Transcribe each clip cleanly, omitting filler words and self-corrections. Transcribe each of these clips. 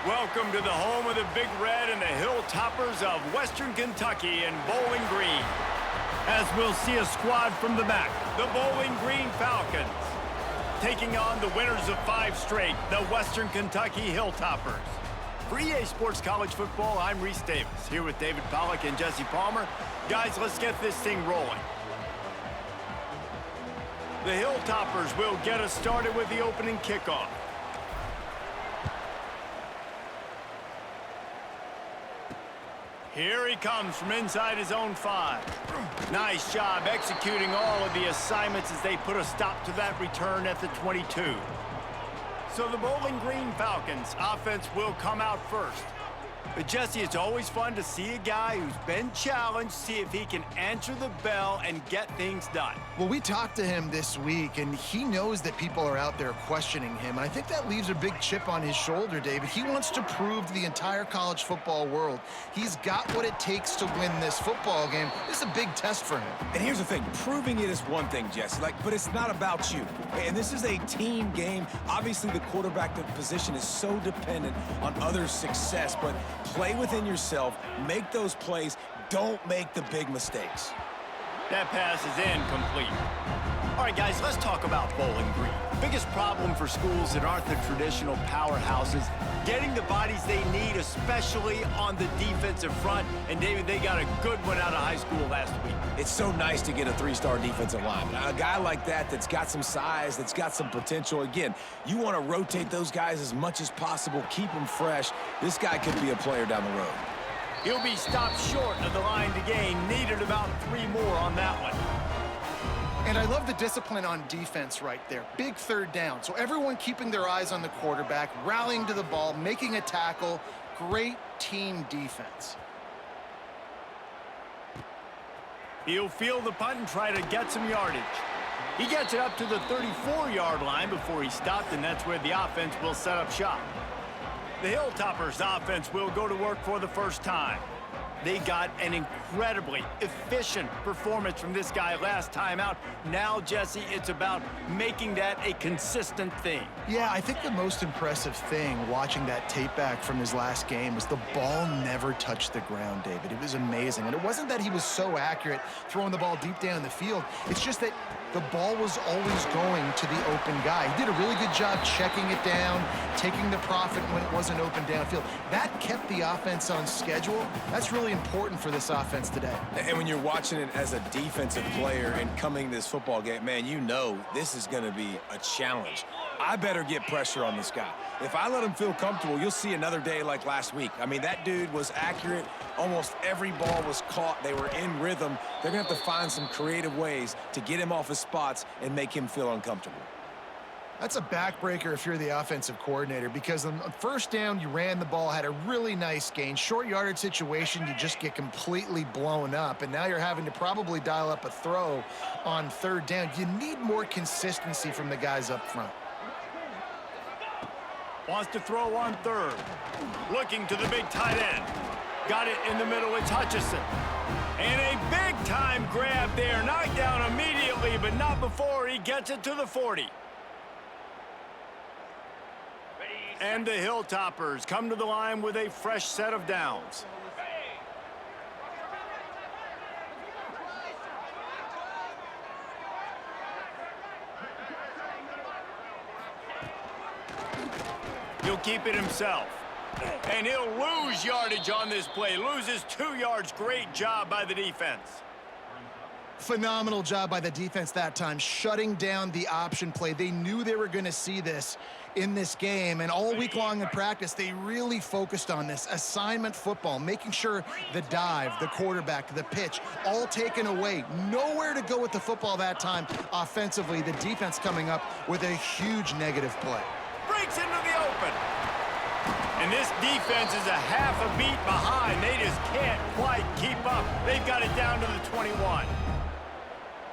Welcome to the home of the Big Red and the Hilltoppers of Western Kentucky in Bowling Green. As we'll see a squad from the back, the Bowling Green Falcons, taking on the winners of 5 straight, the Western Kentucky Hilltoppers. For EA Sports College Football, I'm Reese Davis, here with David Pollack and Jesse Palmer. Guys, let's get this thing rolling. The Hilltoppers will get us started with the opening kickoff. Here he comes from inside his own 5. Nice job executing all of the assignments as they put a stop to that return at the 22. So the Bowling Green Falcons offense will come out first. But Jesse, it's always fun to see a guy who's been challenged, see if he can answer the bell and get things done. Well, we talked to him this week, and he knows that people are out there questioning him. And I think that leaves a big chip on his shoulder, David. He wants to prove to the entire college football world he's got what it takes to win this football game. This is a big test for him. And here's the thing. Proving it is one thing, Jesse, but it's not about you. And this is a team game. Obviously, the quarterback position is so dependent on others' success, but play within yourself, make those plays, don't make the big mistakes. That pass is incomplete. All right, guys, let's talk about Bowling Green. Biggest problem for schools that aren't the traditional powerhouses, getting the bodies they need, especially on the defensive front. And, David, they got a good one out of high school last week. It's so nice to get a 3-star defensive lineman. A guy like that's got some size, that's got some potential. Again, you want to rotate those guys as much as possible, keep them fresh. This guy could be a player down the road. He'll be stopped short of the line to gain. Needed about 3 more on that one. And I love the discipline on defense right there. Big third down. So everyone keeping their eyes on the quarterback, rallying to the ball, making a tackle. Great team defense. He'll field the punt and try to get some yardage. He gets it up to the 34-yard line before he stopped, and that's where the offense will set up shop. The Hilltoppers offense will go to work for the first time. They got an incredibly efficient performance from this guy last time out. Now, Jesse, it's about making that a consistent thing. Yeah, I think the most impressive thing watching that tape back from his last game was the ball never touched the ground, David. It was amazing. And it wasn't that he was so accurate throwing the ball deep down the field. It's just that the ball was always going to the open guy. He did a really good job checking it down, taking the profit when it wasn't open downfield. That kept the offense on schedule. That's really important for this offense today. And when you're watching it as a defensive player and coming this football game, man, you know this is going to be a challenge. I better get pressure on this guy. If I let him feel comfortable, you'll see another day like last week. I mean, that dude was accurate. Almost every ball was caught. They were in rhythm. They're going to have to find some creative ways to get him off his spots and make him feel uncomfortable. That's a backbreaker if you're the offensive coordinator, because on first down, you ran the ball, had a really nice gain. Short yardage situation, you just get completely blown up, and now you're having to probably dial up a throw on third down. You need more consistency from the guys up front. Wants to throw on third. Looking to the big tight end. Got it in the middle, it's Hutchison. And a big-time grab there. Knocked down immediately, but not before he gets it to the 40. And the Hilltoppers come to the line with a fresh set of downs. He'll keep it himself. And he'll lose yardage on this play. Loses 2 yards. Great job by the defense. Phenomenal job by the defense that time, shutting down the option play. They knew they were going to see this in this game, and all week long in practice, they really focused on this assignment football, making sure the dive, the quarterback, the pitch, all taken away. Nowhere to go with the football that time offensively. The defense coming up with a huge negative play. Breaks into the open. And this defense is a half a beat behind. They just can't quite keep up. They've got it down to the 21.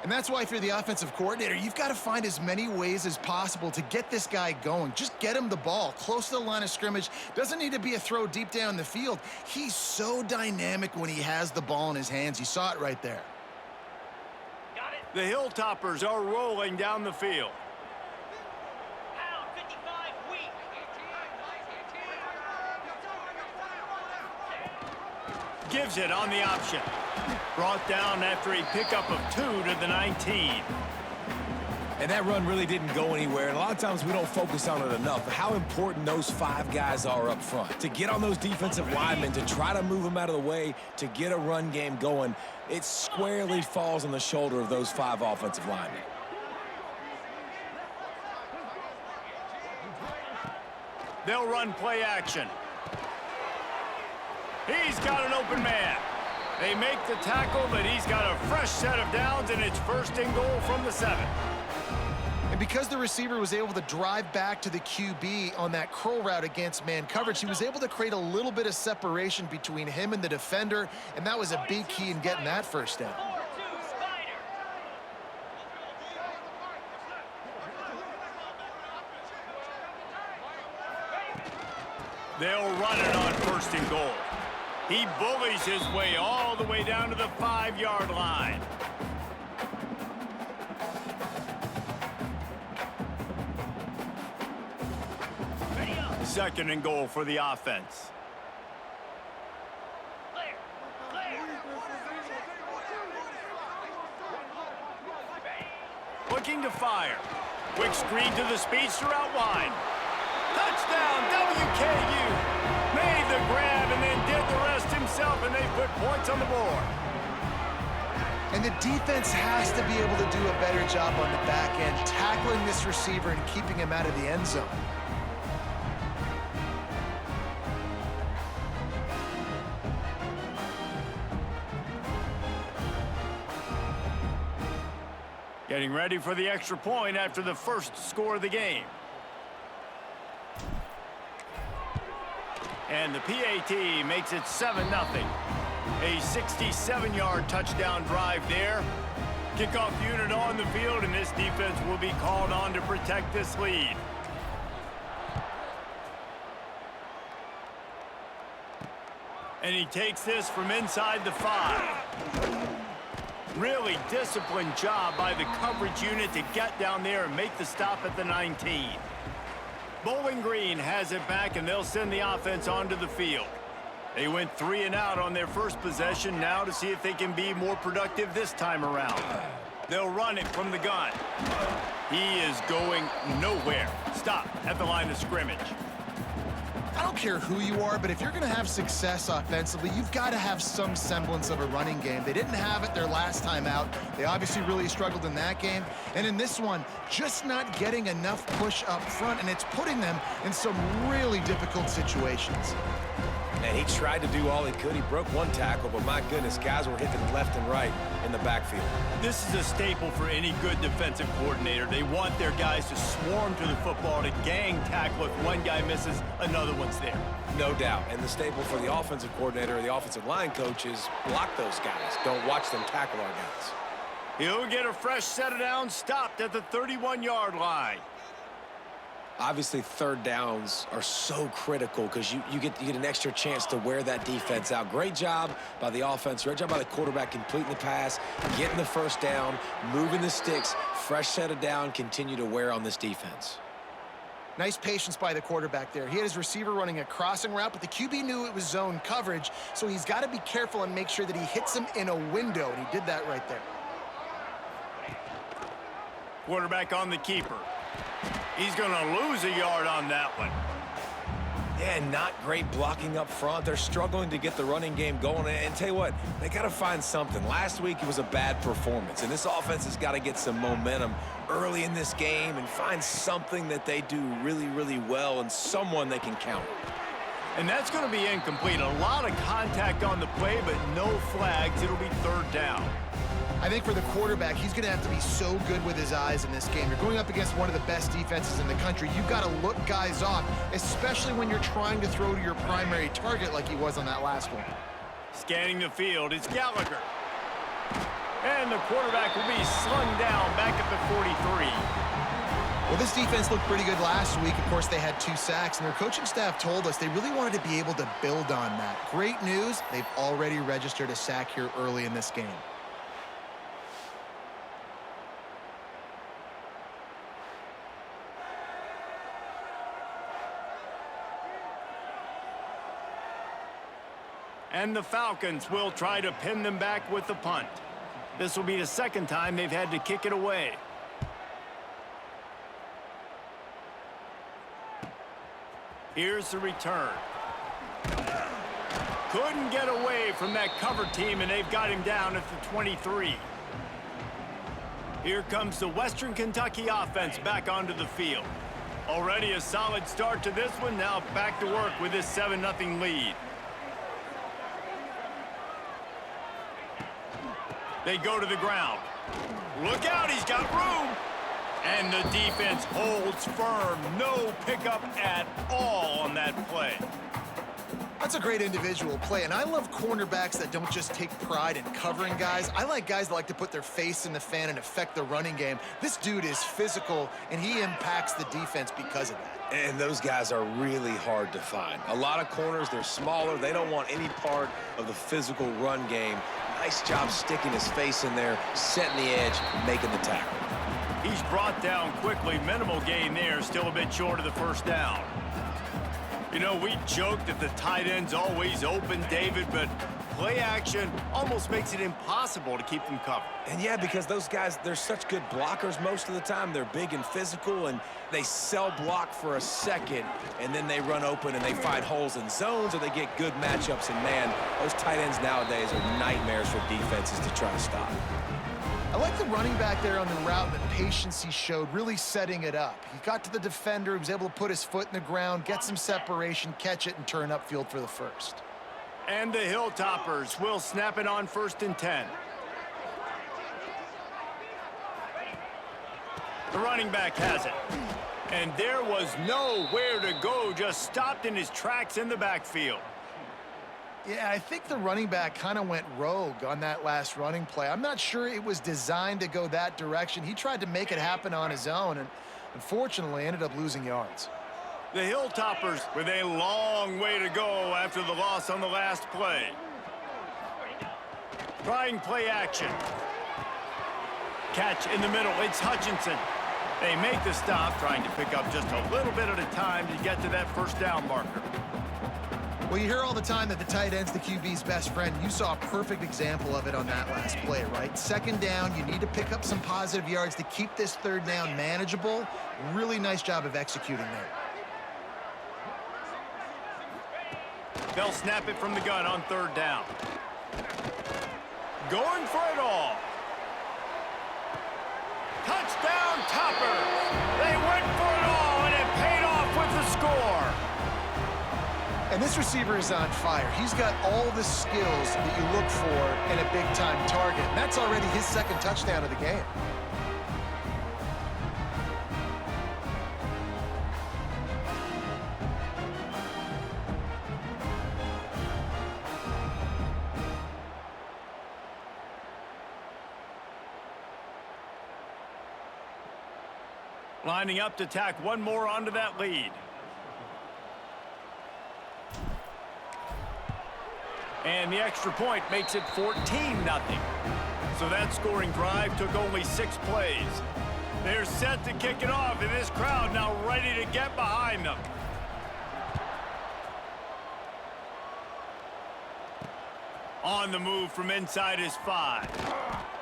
And that's why if you're the offensive coordinator, you've got to find as many ways as possible to get this guy going. Just get him the ball close to the line of scrimmage. Doesn't need to be a throw deep down the field. He's so dynamic when he has the ball in his hands. You saw it right there. The Hilltoppers are rolling down the field. Gives it on the option. Brought down after a pickup of 2 to the 19. And that run really didn't go anywhere. And a lot of times we don't focus on it enough. But how important those 5 guys are up front. To get on those defensive linemen, to try to move them out of the way, to get a run game going, it squarely falls on the shoulder of those 5 offensive linemen. They'll run play action. He's got an open man. They make the tackle, but he's got a fresh set of downs, and it's 1st and goal from the 7. And because the receiver was able to drive back to the QB on that curl route against man coverage, he was able to create a little bit of separation between him and the defender, and that was a big key in getting that 1st down. They'll run it on 1st and goal. He bullies his way all the way down to the 5-yard line. Second and goal for the offense. Looking to fire. Quick screen to the speedster out wide. Touchdown, WKU. Made the grab and then did the rest himself, and they put points on the board. And the defense has to be able to do a better job on the back end, tackling this receiver and keeping him out of the end zone. Getting ready for the extra point after the first score of the game. And the PAT makes it 7-0. A 67-yard touchdown drive there. Kickoff unit on the field, and this defense will be called on to protect this lead. And he takes this from inside the 5. Really disciplined job by the coverage unit to get down there and make the stop at the 19. Bowling Green has it back, and they'll send the offense onto the field. They went 3 and out on their first possession, now to see if they can be more productive this time around. They'll run it from the gun. He is going nowhere. Stop at the line of scrimmage. I don't care who you are, but if you're going to have success offensively, you've got to have some semblance of a running game. They didn't have it their last time out. They obviously really struggled in that game. And in this one, just not getting enough push up front, and it's putting them in some really difficult situations. And he tried to do all he could. He broke 1 tackle, but my goodness, guys were hitting left and right in the backfield. This is a staple for any good defensive coordinator. They want their guys to swarm to the football, to gang tackle. If one guy misses, another one's there. No doubt. And the staple for the offensive coordinator or the offensive line coach is block those guys. Don't watch them tackle our guys. He'll get a fresh set of downs, stopped at the 31-yard line. Obviously, 3rd downs are so critical because you get an extra chance to wear that defense out. Great job by the offense. Great job by the quarterback completing the pass, getting the 1st down, moving the sticks, fresh set of down, continue to wear on this defense. Nice patience by the quarterback there. He had his receiver running a crossing route, but the QB knew it was zone coverage, so he's got to be careful and make sure that he hits him in a window, and he did that right there. Quarterback on the keeper. He's going to lose a yard on that one. Yeah, not great blocking up front. They're struggling to get the running game going. And tell you what, they got to find something. Last week, it was a bad performance. And this offense has got to get some momentum early in this game and find something that they do really, really well and someone they can count. And that's going to be incomplete. A lot of contact on the play, but no flags. It'll be 3rd down. I think for the quarterback, he's going to have to be so good with his eyes in this game. You're going up against one of the best defenses in the country. You've got to look guys off, especially when you're trying to throw to your primary target like he was on that last one. Scanning the field, it's Gallagher. And the quarterback will be slung down back at the 43. Well, this defense looked pretty good last week. Of course, they had 2 sacks, and their coaching staff told us they really wanted to be able to build on that. Great news, they've already registered a sack here early in this game. And the Falcons will try to pin them back with the punt. This will be the second time they've had to kick it away. Here's the return. Couldn't get away from that cover team, and they've got him down at the 23. Here comes the Western Kentucky offense back onto the field. Already a solid start to this one. Now back to work with this 7-0 lead. They go to the ground. Look out, he's got room. And the defense holds firm. No pickup at all on that play. That's a great individual play, and I love cornerbacks that don't just take pride in covering guys. I like guys that like to put their face in the fan and affect the running game. This dude is physical, and he impacts the defense because of that. And those guys are really hard to find. A lot of corners, they're smaller. They don't want any part of the physical run game. Nice job sticking his face in there, setting the edge, making the tackle. He's brought down quickly. Minimal gain there, still a bit short of the first down. You know, we joke that the tight end's always open, David, but play action almost makes it impossible to keep them covered. And yeah, because those guys, they're such good blockers most of the time. They're big and physical, and they cell block for a second, and then they run open and they find holes in zones, or they get good matchups. And man, those tight ends nowadays are nightmares for defenses to try to stop. I like the running back there on the route and the patience he showed, really setting it up. He got to the defender, he was able to put his foot in the ground, get some separation, catch it, and turn upfield for the first. And the Hilltoppers will snap it on 1st and 10. The running back has it. And there was nowhere to go, just stopped in his tracks in the backfield. Yeah, I think the running back kind of went rogue on that last running play. I'm not sure it was designed to go that direction. He tried to make it happen on his own, and unfortunately ended up losing yards. The Hilltoppers with a long way to go after the loss on the last play. Trying play action. Catch in the middle, it's Hutchinson. They make the stop, trying to pick up just a little bit at a time to get to that first down marker. Well, you hear all the time that the tight end's the QB's best friend. You saw a perfect example of it on that last play, right? Second down, you need to pick up some positive yards to keep this third down manageable. Really nice job of executing there. They'll snap it from the gun on 3rd down. Going for it all. Touchdown, Toppers! They went for it all, and it paid off with the score. And this receiver is on fire. He's got all the skills that you look for in a big-time target. And that's already his second touchdown of the game. Lining up to tack one more onto that lead. And the extra point makes it 14-0. So that scoring drive took only 6 plays. They're set to kick it off, and this crowd now ready to get behind them. On the move from inside his 5.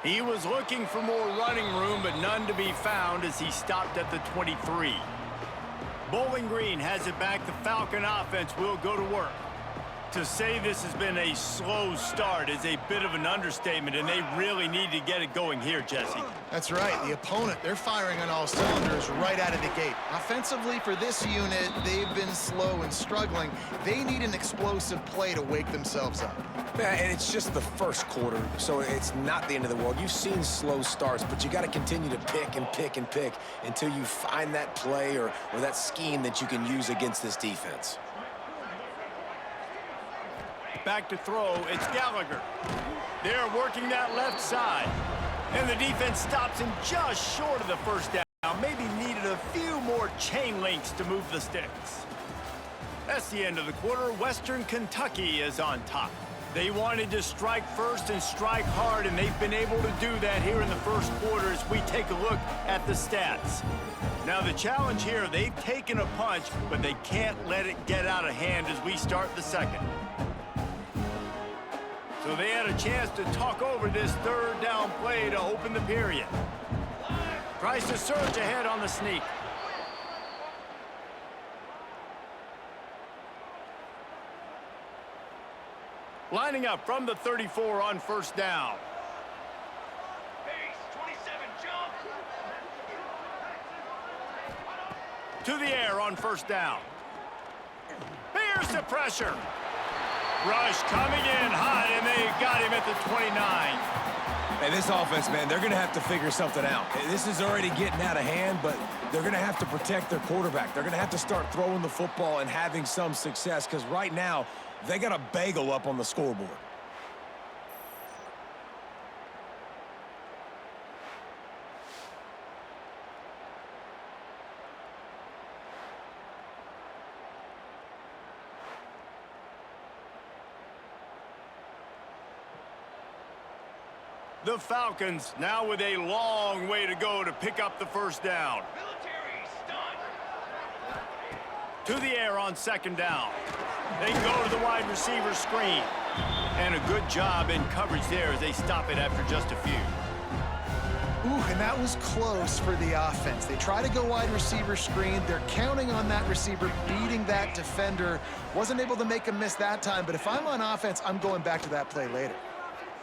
He was looking for more running room, but none to be found as he stopped at the 23. Bowling Green has it back. The Falcon offense will go to work. To say this has been a slow start is a bit of an understatement, and they really need to get it going here, Jesse. That's right. The opponent, they're firing on all cylinders right out of the gate. Offensively, for this unit, they've been slow and struggling. They need an explosive play to wake themselves up. Yeah, and it's just the first quarter, so it's not the end of the world. You've seen slow starts, but you got to continue to pick and pick and pick until you find that play or that scheme that you can use against this defense. Back to throw, it's Gallagher. They're working that left side. And the defense stops him just short of the first down. Maybe needed a few more chain links to move the sticks. That's the end of the quarter. Western Kentucky is on top. They wanted to strike first and strike hard, and they've been able to do that here in the first quarter as we take a look at the stats. Now the challenge here, they've taken a punch, but they can't let it get out of hand as we start the second. So they had a chance to talk over this third down play to open the period. Tries to surge ahead on the sneak. Lining up from the 34 on first down. To the air on first down. Here's the pressure. Rush coming in hot, and they got him at the 29. And this offense, man, they're going to have to figure something out. This is already getting out of hand, but they're going to have to protect their quarterback. They're going to have to start throwing the football and having some success, because right now, they got a bagel up on the scoreboard. The Falcons now with a long way to go to pick up the first down. To the air on second down. They go to the wide receiver screen. And a good job in coverage there as they stop it after just a few. Ooh, and that was close for the offense. They try to go wide receiver screen. They're counting on that receiver beating that defender. Wasn't able to make a miss that time, but if I'm on offense, I'm going back to that play later.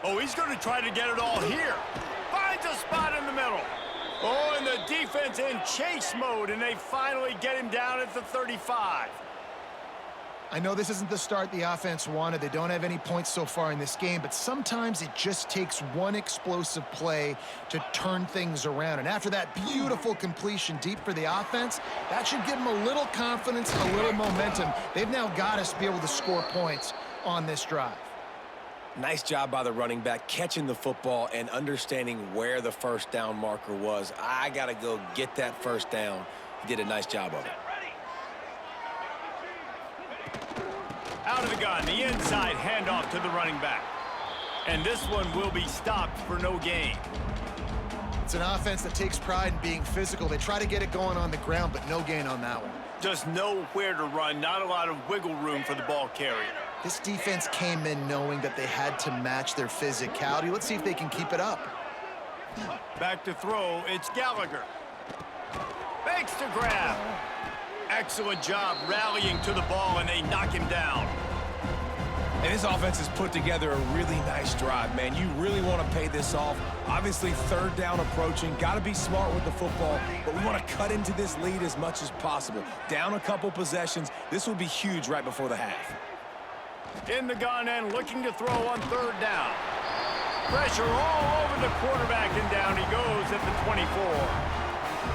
Oh, he's going to try to get it all here. Finds a spot in the middle. Oh, and the defense in chase mode, and they finally get him down at the 35. I know this isn't the start the offense wanted. They don't have any points so far in this game, but sometimes it just takes one explosive play to turn things around. And after that beautiful completion deep for the offense, that should give them a little confidence, a little momentum. They've now got us to be able to score points on this drive. Nice job by the running back, catching the football and understanding where the first down marker was. I got to go get that first down. He did a nice job of it. Out of the gun, the inside handoff to the running back. And this one will be stopped for no gain. It's an offense that takes pride in being physical. They try to get it going on the ground, but no gain on that one. Just nowhere to run, not a lot of wiggle room for the ball carrier. This defense came in knowing that they had to match their physicality. Let's see if they can keep it up. Back to throw, it's Gallagher. Makes the grab. Excellent job rallying to the ball, and they knock him down. And this offense has put together a really nice drive, man. You really want to pay this off. Obviously, third down approaching. Got to be smart with the football, but we want to cut into this lead as much as possible. Down a couple possessions. This would be huge right before the half. In the gun and looking to throw on third down. Pressure all over the quarterback, and down he goes at the 24.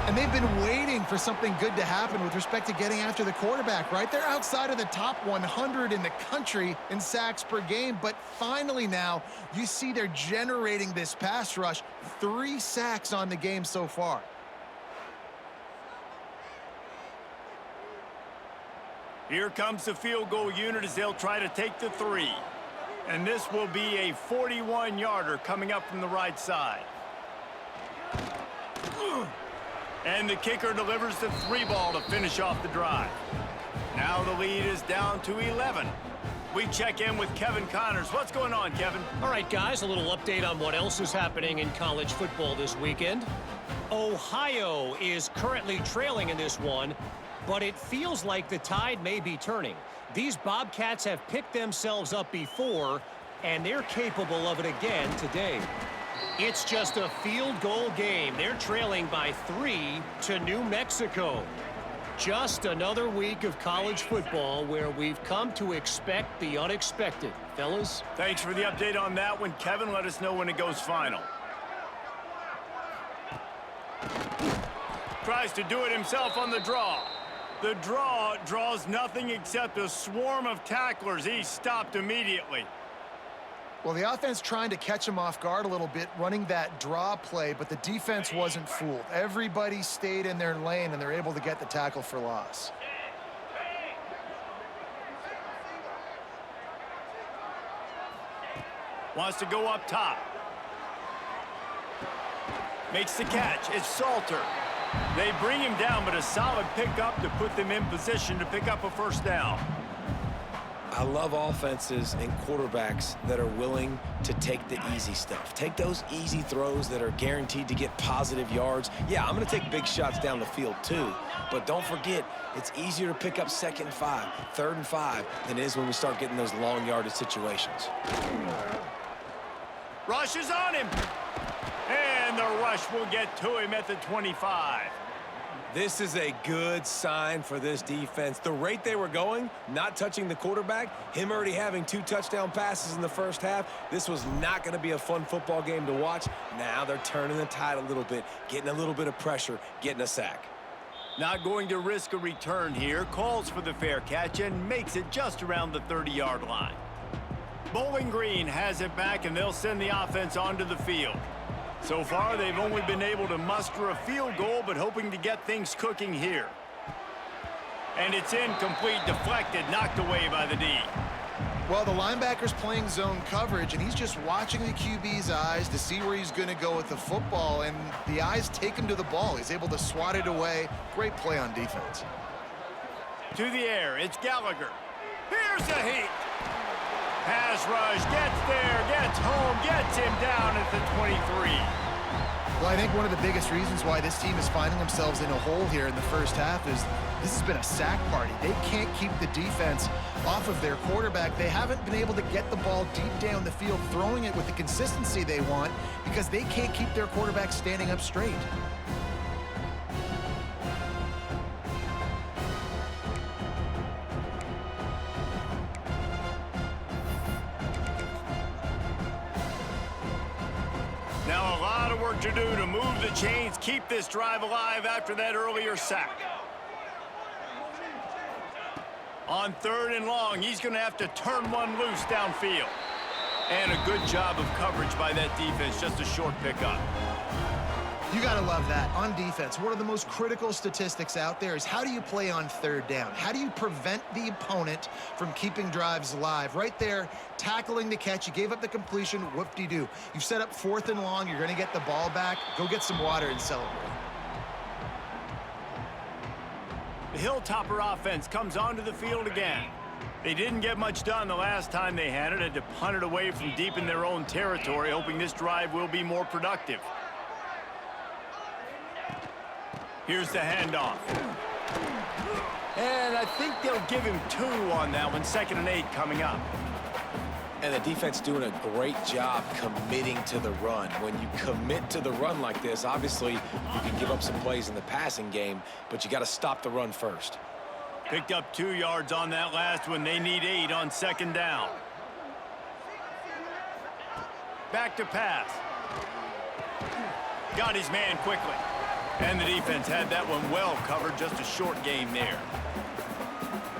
And they've been waiting for something good to happen with respect to getting after the quarterback, right? They're outside of the top 100 in the country in sacks per game, but finally now you see they're generating this pass rush. 3 sacks on the game so far. Here comes the field goal unit as they'll try to take the 3. And this will be a 41-yarder coming up from the right side. And the kicker delivers the 3 ball to finish off the drive. Now the lead is down to 11. We check in with Kevin Connors. What's going on, Kevin? All right, guys, a little update on what else is happening in college football this weekend. Ohio is currently trailing in this one, but it feels like the tide may be turning. These Bobcats have picked themselves up before, and they're capable of it again today. It's just a field goal game. They're trailing by 3 to New Mexico. Just another week of college football where we've come to expect the unexpected. Fellas? Thanks for the update on that one, Kevin. Let us know when it goes final. Tries to do it himself on the draw. The draw draws nothing except a swarm of tacklers. He's stopped immediately. Well, the offense trying to catch him off guard a little bit, running that draw play, but the defense wasn't fooled. Everybody stayed in their lane, and they're able to get the tackle for loss. Wants to go up top. Makes the catch. It's Salter. They bring him down, but a solid pickup to put them in position to pick up a first down. I love offenses and quarterbacks that are willing to take the easy stuff. Take those easy throws that are guaranteed to get positive yards. Yeah, I'm going to take big shots down the field too, but don't forget, it's easier to pick up 2nd and 5, 3rd and 5 than it is when we start getting those long yardage situations. Rush is on him. And the rush will get to him at the 25. This is a good sign for this defense. The rate they were going, not touching the quarterback, him already having 2 touchdown passes in the first half, this was not going to be a fun football game to watch. Now they're turning the tide a little bit, getting a little bit of pressure, getting a sack. Not going to risk a return here, calls for the fair catch and makes it just around the 30-yard line. Bowling Green has it back, and they'll send the offense onto the field. So far, they've only been able to muster a field goal, but hoping to get things cooking here. And it's incomplete, deflected, knocked away by the D. Well, the linebacker's playing zone coverage, and he's just watching the QB's eyes to see where he's going to go with the football, and the eyes take him to the ball. He's able to swat it away. Great play on defense. To the air, it's Gallagher. Here's the heat. Pass rush, gets there, gets home, gets him down at the 23. Well, I think one of the biggest reasons why this team is finding themselves in a hole here in the first half is this has been a sack party. They can't keep the defense off of their quarterback. They haven't been able to get the ball deep down the field, throwing it with the consistency they want because they can't keep their quarterback standing up straight. Now a lot of work to do to move the chains, keep this drive alive after that earlier sack. On 3rd and long, he's going to have to turn one loose downfield. And a good job of coverage by that defense, just a short pickup. You got to love that. On defense, one of the most critical statistics out there is how do you play on 3rd down? How do you prevent the opponent from keeping drives alive? Right there, tackling the catch. You gave up the completion. Whoop-de-doo. You've set up 4th and long. You're going to get the ball back. Go get some water and celebrate. The Hilltopper offense comes onto the field again. They didn't get much done the last time they had it. Had to punt it away from deep in their own territory, hoping this drive will be more productive. Here's the handoff. And I think they'll give him 2 on that one. 2nd and 8 coming up. And the defense doing a great job committing to the run. When you commit to the run like this, obviously you can give up some plays in the passing game, but you got to stop the run first. Picked up 2 yards on that last one. They need 8 on 2nd down. Back to pass. Got his man quickly. And the defense had that one well covered. Just a short game there.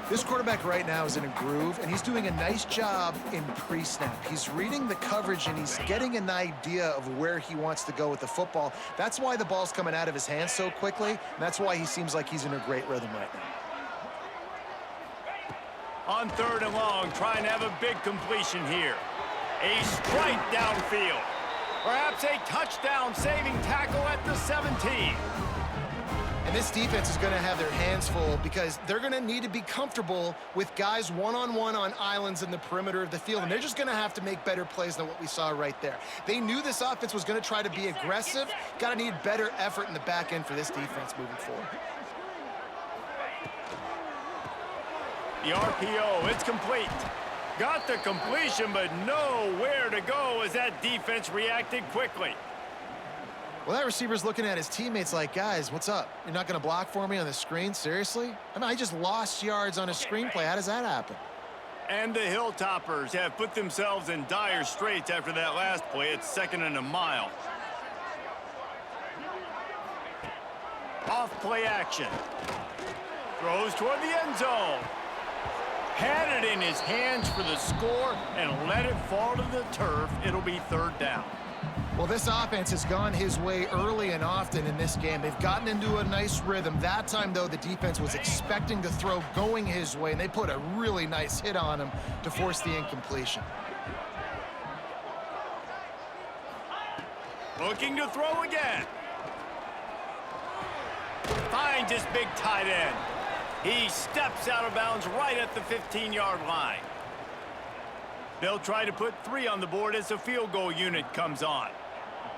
This quarterback right now is in a groove, and he's doing a nice job in pre-snap. He's reading the coverage, and he's getting an idea of where he wants to go with the football. That's why the ball's coming out of his hands so quickly, and that's why he seems like he's in a great rhythm right now. On 3rd and long, trying to have a big completion here. A strike downfield. Perhaps a touchdown-saving tackle at the 17. And this defense is going to have their hands full because they're going to need to be comfortable with guys one-on-one on islands in the perimeter of the field, and they're just going to have to make better plays than what we saw right there. They knew this offense was going to try to be aggressive. Got to need better effort in the back end for this defense moving forward. The RPO, it's complete. Got the completion, but nowhere to go as that defense reacted quickly. Well, that receiver's looking at his teammates like, guys, what's up? You're not going to block for me on the screen? Seriously? I mean, I just lost yards on a screenplay. How does that happen? And the Hilltoppers have put themselves in dire straits after that last play. It's 2nd and a mile. Off play action. Throws toward the end zone. Had it in his hands for the score and let it fall to the turf. It'll be 3rd down. Well, this offense has gone his way early and often in this game. They've gotten into a nice rhythm. That time, though, the defense was expecting to throw going his way, and they put a really nice hit on him to force the incompletion. Looking to throw again. Finds his big tight end. He steps out of bounds right at the 15-yard line. They'll try to put 3 on the board as the field goal unit comes on.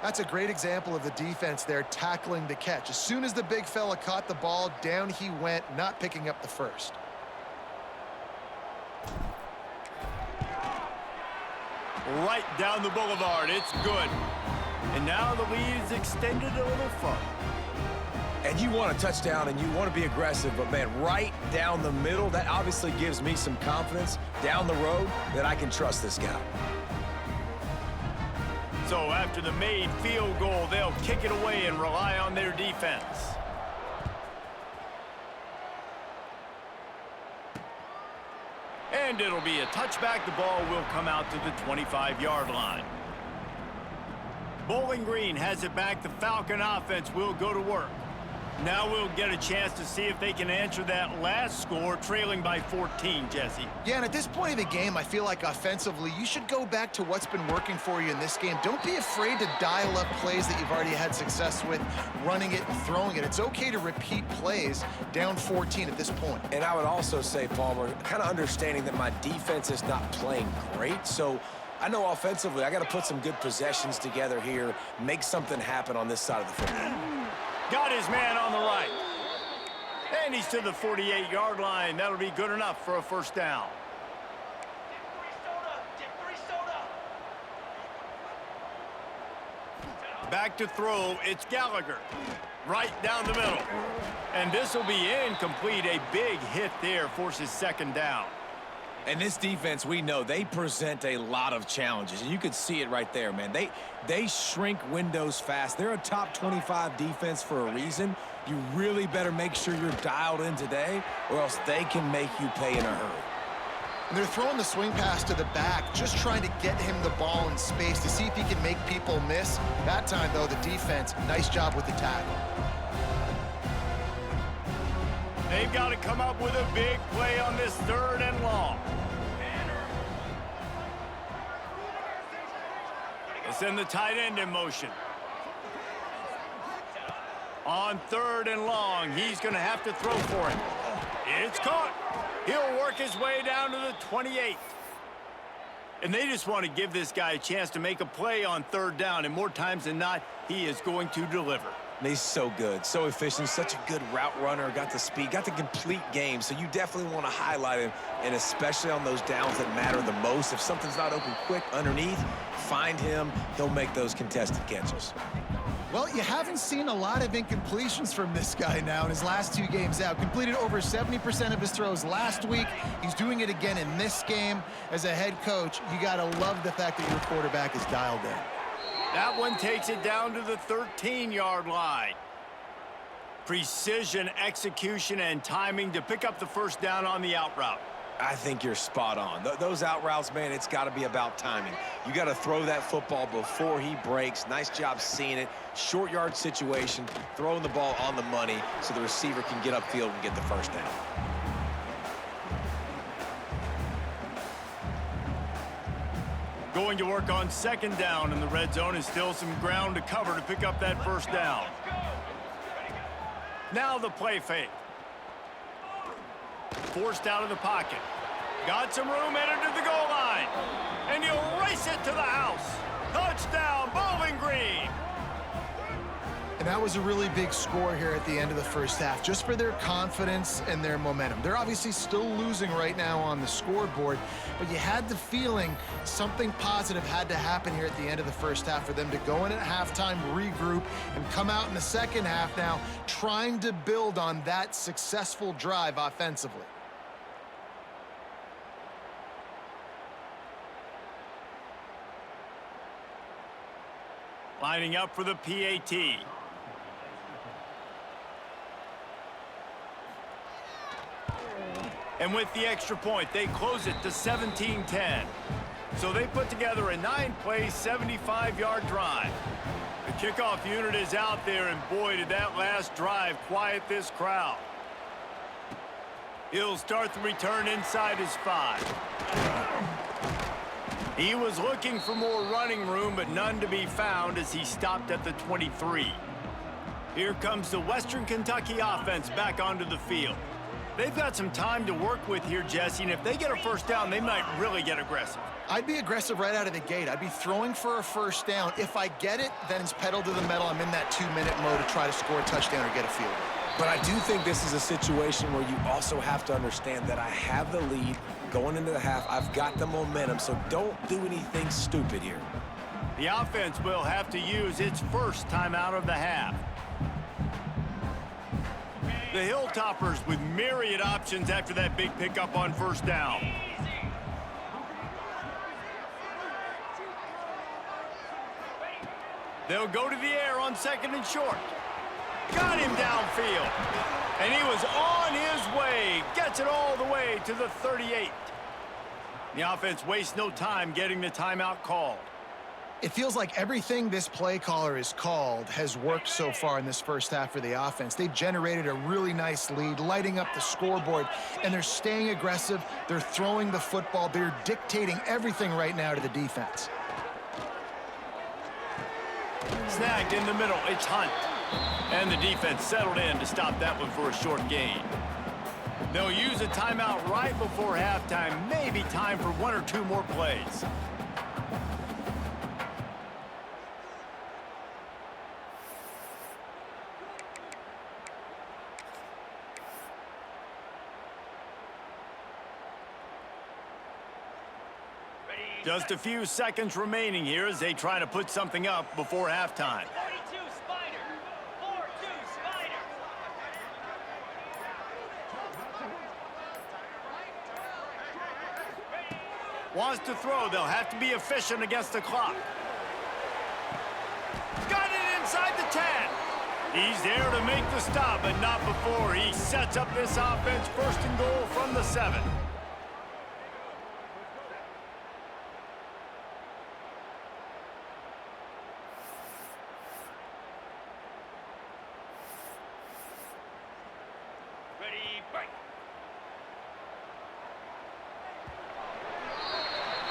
That's a great example of the defense there tackling the catch. As soon as the big fella caught the ball, down he went, not picking up the first. Right down the boulevard. It's good. And now the lead is extended a little further. And you want a touchdown and you want to be aggressive, but man, right down the middle, that obviously gives me some confidence down the road that I can trust this guy. So after the made field goal, they'll kick it away and rely on their defense. And it'll be a touchback. The ball will come out to the 25-yard line. Bowling Green has it back. The Falcon offense will go to work. Now we'll get a chance to see if they can answer that last score, trailing by 14, Jesse. Yeah, and at this point of the game, I feel like offensively, you should go back to what's been working for you in this game. Don't be afraid to dial up plays that you've already had success with, running it and throwing it. It's okay to repeat plays down 14 at this point. And I would also say, Palmer, kind of understanding that my defense is not playing great, so I know offensively I got to put some good possessions together here, make something happen on this side of the football. Got his man on the right. And he's to the 48-yard line. That'll be good enough for a first down. Back to throw. It's Gallagher. Right down the middle. And this will be incomplete. A big hit there forces second down. And this defense, we know, they present a lot of challenges. And you could see it right there, man. They shrink windows fast. They're a top 25 defense for a reason. You really better make sure you're dialed in today, or else they can make you pay in a hurry. And they're throwing the swing pass to the back, just trying to get him the ball in space to see if he can make people miss. That time, though, the defense, nice job with the tackle. They've got to come up with a big play on this 3rd and long. They send the tight end in motion. On 3rd and long, he's going to have to throw for it. It's caught. He'll work his way down to the 28. And they just want to give this guy a chance to make a play on 3rd down, and more times than not, he is going to deliver. And he's so good, so efficient, such a good route runner, got the speed, got the complete game. So you definitely want to highlight him, and especially on those downs that matter the most. If something's not open quick underneath, find him. He'll make those contested catches. Well, you haven't seen a lot of incompletions from this guy now in his last 2 games out. Completed over 70% of his throws last week. He's doing it again in this game. As a head coach, you got to love the fact that your quarterback is dialed in. That one takes it down to the 13-yard line. Precision, execution, and timing to pick up the first down on the out route. I think you're spot on. Those out routes, man, it's got to be about timing. You got to throw that football before he breaks. Nice job seeing it. Short yard situation, throwing the ball on the money so the receiver can get upfield and get the first down. Going to work on 2nd down in the red zone is still some ground to cover to pick up that first down. Now the play fake. Forced out of the pocket. Got some room, headed to the goal line. And he'll race it to the house. Touchdown, Bowling Green. And that was a really big score here at the end of the first half, just for their confidence and their momentum. They're obviously still losing right now on the scoreboard, but you had the feeling something positive had to happen here at the end of the first half for them to go in at halftime, regroup, and come out in the second half now trying to build on that successful drive offensively. Lining up for the PAT. And with the extra point, they close it to 17-10. So they put together a 9-play, 75-yard drive. The kickoff unit is out there, and boy, did that last drive quiet this crowd. He'll start the return inside his 5. He was looking for more running room, but none to be found as he stopped at the 23. Here comes the Western Kentucky offense back onto the field. They've got some time to work with here, Jesse, and if they get a first down, they might really get aggressive. I'd be aggressive right out of the gate. I'd be throwing for a first down. If I get it, then it's pedal to the metal. I'm in that 2-minute mode to try to score a touchdown or get a field goal. But I do think this is a situation where you also have to understand that I have the lead going into the half. I've got the momentum, so don't do anything stupid here. The offense will have to use its first timeout of the half. The Hilltoppers with myriad options after that big pickup on first down. They'll go to the air on 2nd and short. Got him downfield. And he was on his way. Gets it all the way to the 38. The offense wastes no time getting the timeout called. It feels like everything this play caller has called has worked so far in this first half for the offense. They've generated a really nice lead, lighting up the scoreboard, and they're staying aggressive. They're throwing the football. They're dictating everything right now to the defense. Snagged in the middle. It's Hunt. And the defense settled in to stop that one for a short gain. They'll use a timeout right before halftime. Maybe time for 1 or 2 more plays. Just a few seconds remaining here as they try to put something up before halftime. 42 Spider. 4-2 Spider. Wants to throw. They'll have to be efficient against the clock. Got it inside the 10. He's there to make the stop, but not before he sets up this offense. 1st and goal from the 7.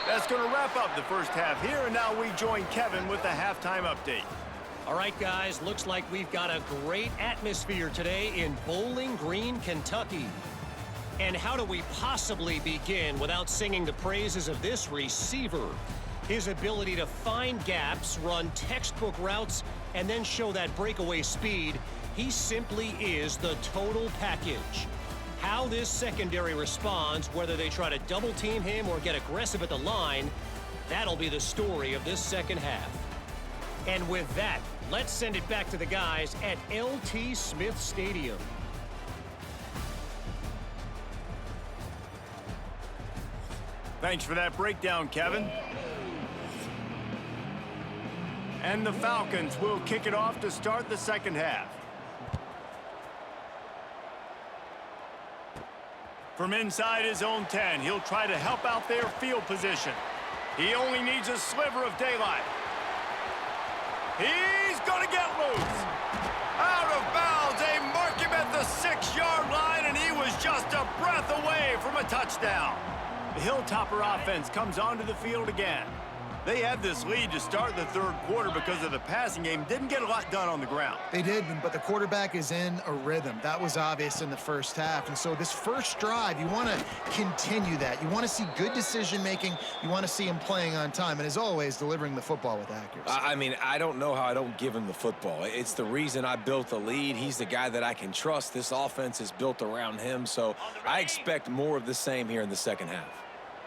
That's going to wrap up the first half here, and now we join Kevin with the halftime update. All right, guys, looks like we've got a great atmosphere today in Bowling Green, Kentucky. And how do we possibly begin without singing the praises of this receiver? His ability to find gaps, run textbook routes, and then show that breakaway speed. He simply is the total package. How this secondary responds, whether they try to double team him or get aggressive at the line, that'll be the story of this second half. And with that, let's send it back to the guys at LT Smith Stadium. Thanks for that breakdown, Kevin. And the Falcons will kick it off to start the second half. From inside his own 10, he'll try to help out their field position. He only needs a sliver of daylight. He's going to get loose. Out of bounds. They mark him at the 6-yard line, and he was just a breath away from a touchdown. The Hilltopper offense comes onto the field again. They had this lead to start the third quarter because of the passing game. Didn't get a lot done on the ground. They did, but the quarterback is in a rhythm. That was obvious in the first half. And so this first drive, you want to continue that. You want to see good decision-making. You want to see him playing on time. And as always, delivering the football with accuracy. I mean, I don't know how I don't give him the football. It's the reason I built the lead. He's the guy that I can trust. This offense is built around him. So I expect more of the same here in the second half.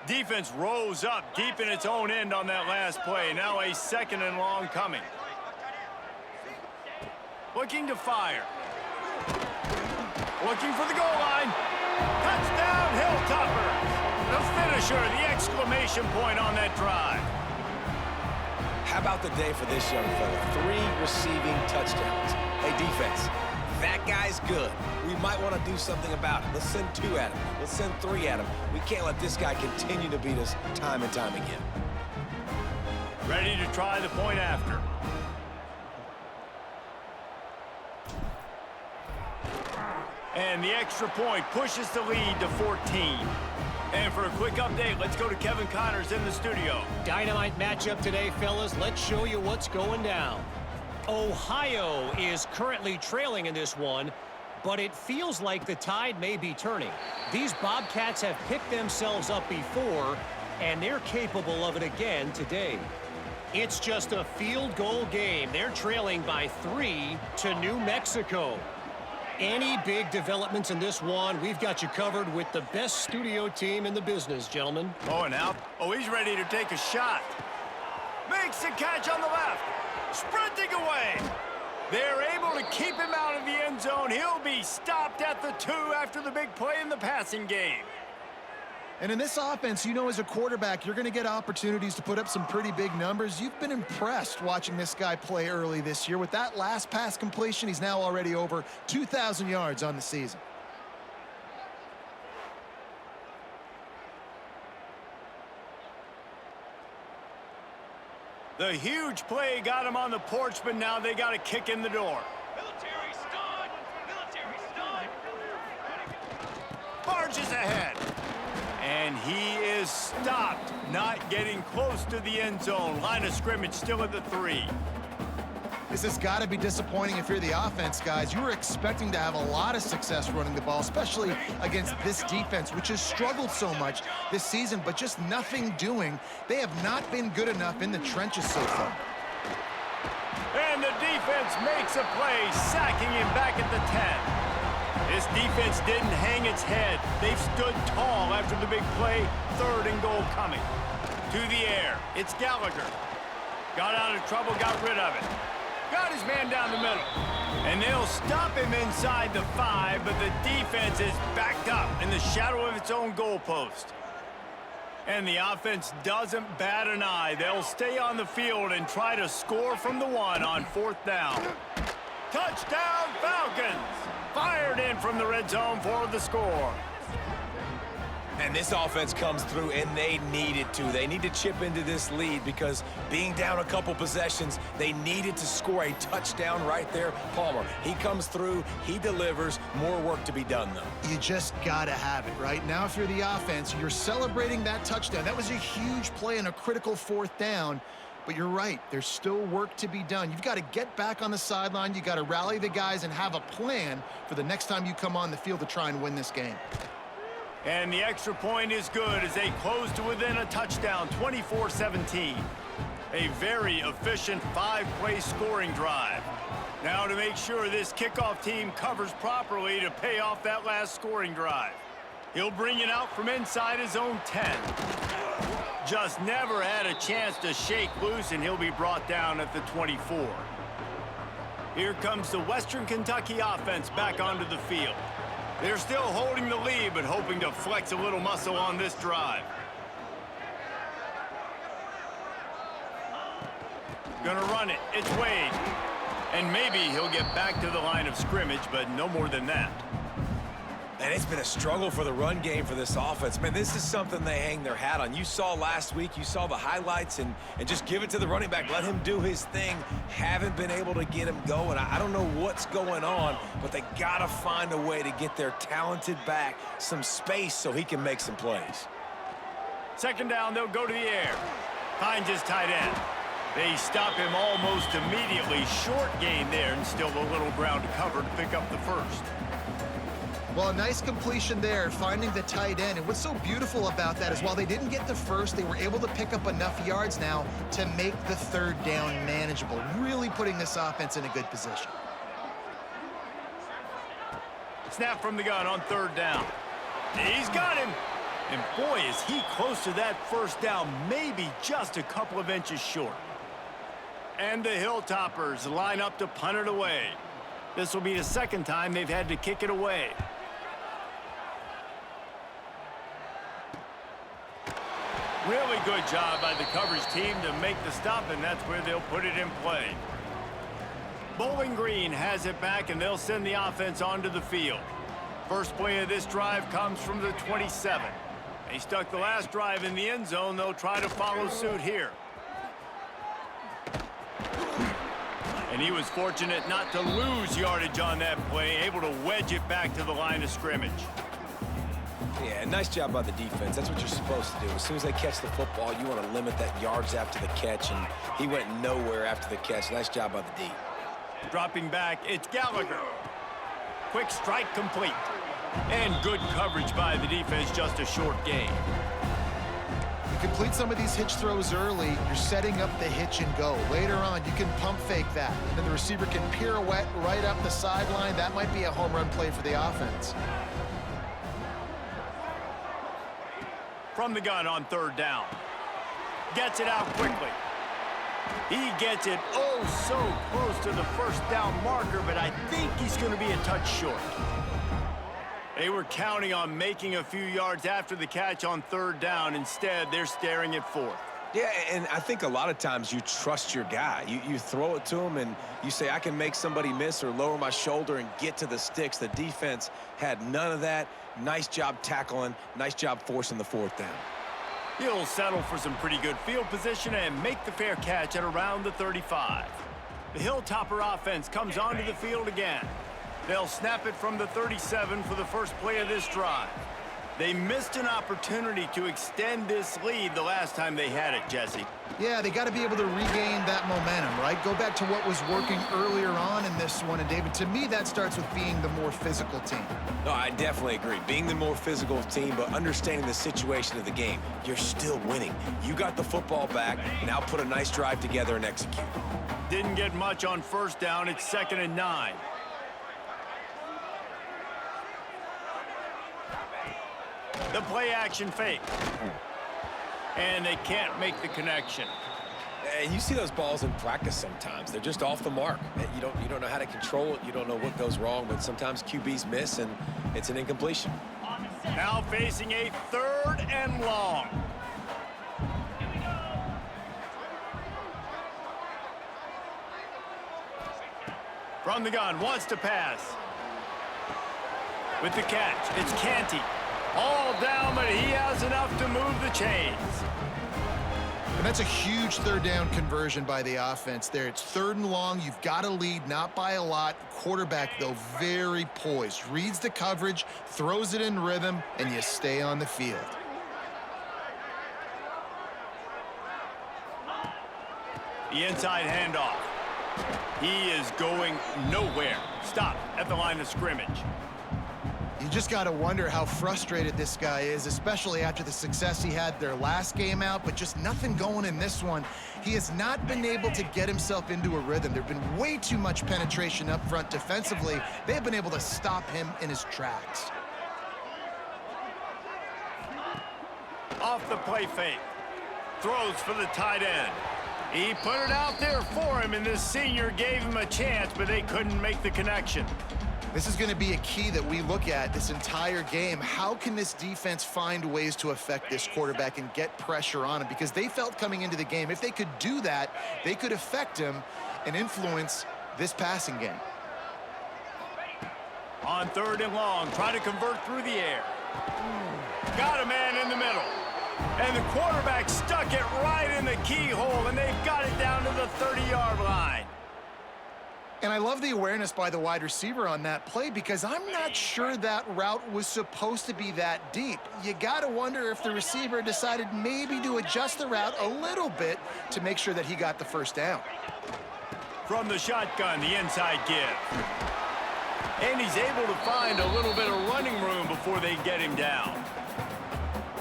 Defense rose up deep in its own end on that last play. Now a 2nd and long coming. Looking to fire. Looking for the goal line. Touchdown, Hilltoppers. The finisher, the exclamation point on that drive. How about the day for this young fella? 3 receiving touchdowns. Hey, defense, that guy's good. We might want to do something about it. Let's send 2 at him. Let's send 3 at him. We can't let this guy continue to beat us time and time again. Ready to try the point after. And the extra point pushes the lead to 14. And for a quick update, let's go to Kevin Connors in the studio. Dynamite matchup today, fellas. Let's show you what's going down. Ohio is currently trailing in this one, but it feels like the tide may be turning. These Bobcats have picked themselves up before, and they're capable of it again today. It's just a field goal game. They're trailing by 3 to New Mexico. Any big developments in this one, we've got you covered with the best studio team in the business, gentlemen. Oh, and out. Oh, he's ready to take a shot. Makes the catch on the left. Sprinting away. They're able to keep him out of the end zone. He'll be stopped at the 2 after the big play in the passing game. And in this offense, you know, as a quarterback, you're going to get opportunities to put up some pretty big numbers. You've been impressed watching this guy play early this year. With that last pass completion, he's now already over 2,000 yards on the season. The huge play got him on the porch, but now they got a kick in the door. Military stun! Military stun! Barges ahead. And he is stopped, not getting close to the end zone. Line of scrimmage still at the 3. This has got to be disappointing if you're the offense, guys. You were expecting to have a lot of success running the ball, especially against this defense, which has struggled so much this season, but just nothing doing. They have not been good enough in the trenches so far. And the defense makes a play, sacking him back at the 10. This defense didn't hang its head. They've stood tall after the big play. 3rd and goal coming. To the air. It's Gallagher. Got out of trouble, got rid of it. Got his man down the middle. And they'll stop him inside the 5, but the defense is backed up in the shadow of its own goalpost. And the offense doesn't bat an eye. They'll stay on the field and try to score from the 1 on 4th down. Touchdown, Falcons! Fired in from the red zone for the score. And this offense comes through, and they needed to. They need to chip into this lead because being down a couple possessions, they needed to score a touchdown right there. Palmer, he comes through, he delivers. More work to be done, though. You just got to have it, right? Now, if you're the offense, you're celebrating that touchdown. That was a huge play and a critical 4th down. But you're right, there's still work to be done. You've got to get back on the sideline. You've got to rally the guys and have a plan for the next time you come on the field to try and win this game. And the extra point is good as they close to within a touchdown, 24-17. A very efficient 5-play scoring drive. Now to make sure this kickoff team covers properly to pay off that last scoring drive. He'll bring it out from inside his own 10. Just never had a chance to shake loose, and he'll be brought down at the 24. Here comes the Western Kentucky offense back onto the field. They're still holding the lead, but hoping to flex a little muscle on this drive. Gonna run it. It's Wade. And maybe he'll get back to the line of scrimmage, but no more than that. And it's been a struggle for the run game for this offense. Man, this is something they hang their hat on. You saw last week, you saw the highlights, and just give it to the running back. Let him do his thing. Haven't been able to get him going. I don't know what's going on, but they got to find a way to get their talented back some space so he can make some plays. 2nd down, they'll go to the air. Finds his tight end. They stop him almost immediately. Short gain there, and still a little ground to cover to pick up the 1st. Well, a nice completion there, finding the tight end. And what's so beautiful about that is while they didn't get the 1st, they were able to pick up enough yards now to make the 3rd down manageable, really putting this offense in a good position. Snap from the gun on 3rd down. He's got him. And boy, is he close to that 1st down, maybe just a couple of inches short. And the Hilltoppers line up to punt it away. This will be the 2nd time they've had to kick it away. Really good job by the coverage team to make the stop, and that's where they'll put it in play. Bowling Green has it back, and they'll send the offense onto the field. First play of this drive comes from the 27. They stuck the last drive in the end zone. They'll try to follow suit here. And he was fortunate not to lose yardage on that play, able to wedge it back to the line of scrimmage. Yeah, nice job by the defense. That's what you're supposed to do. As soon as they catch the football, you want to limit that yards after the catch, and he went nowhere after the catch. Nice job by the D. Dropping back, it's Gallagher. quick strike complete. And good coverage by the defense, just a short gain. You complete some of these hitch throws early, you're setting up the hitch and go. Later on, you can pump fake that. And then the receiver can pirouette right up the sideline. That might be a home run play for the offense. From the gun on third down. Gets it out quickly. He gets it oh so close to the first down marker, but I think he's going to be a touch short. They were counting on making a few yards after the catch on third down. Instead, they're staring at fourth. Yeah, and I think a lot of times you trust your guy. You throw it to him and you say, I can make somebody miss or lower my shoulder and get to the sticks. The defense had none of that. Nice job tackling. Nice job forcing the fourth down. He'll settle for some pretty good field position and make the fair catch at around the 35. The Hilltopper offense comes onto the field again. They'll snap it from the 37 for the first play of this drive. They missed an opportunity to extend this lead the last time they had it, Jesse. Yeah, they got to be able to regain that momentum, right? Go back to what was working earlier on in this one. And, David, to me, that starts with being the more physical team. No, I definitely agree. Being the more physical team, but understanding the situation of the game. You're still winning. You got the football back. Now put a nice drive together and execute. Didn't get much on first down. It's 2nd and 9. The play action fake. And they can't make the connection. And you see those balls in practice sometimes. They're just off the mark. You don't know how to control it. You don't know what goes wrong, but sometimes QBs miss and it's an incompletion. Now facing a 3rd and long. From the gun, wants to pass. With the catch, it's Canty. All down, but he has enough to move the chains. And that's a huge third down conversion by the offense there. It's 3rd and long. You've got to lead, not by a lot. Quarterback, though, very poised. Reads the coverage, throws it in rhythm, and you stay on the field. The inside handoff. He is going nowhere. Stop at the line of scrimmage. You just got to wonder how frustrated this guy is, especially after the success he had their last game out, but just nothing going in this one. He has not been able to get himself into a rhythm. There's been way too much penetration up front defensively. They have been able to stop him in his tracks. Off the play fake. Throws for the tight end. He put it out there for him, and this senior gave him a chance, but they couldn't make the connection. This is going to be a key that we look at this entire game. How can this defense find ways to affect this quarterback and get pressure on him? Because they felt coming into the game, if they could do that, they could affect him and influence this passing game. On 3rd and long, try to convert through the air. Got a man in the middle. And the quarterback stuck it right in the keyhole, and they've got it down to the 30-yard line. And I love the awareness by the wide receiver on that play because I'm not sure that route was supposed to be that deep. You got to wonder if the receiver decided maybe to adjust the route a little bit to make sure that he got the first down. From the shotgun, the inside give. And he's able to find a little bit of running room before they get him down.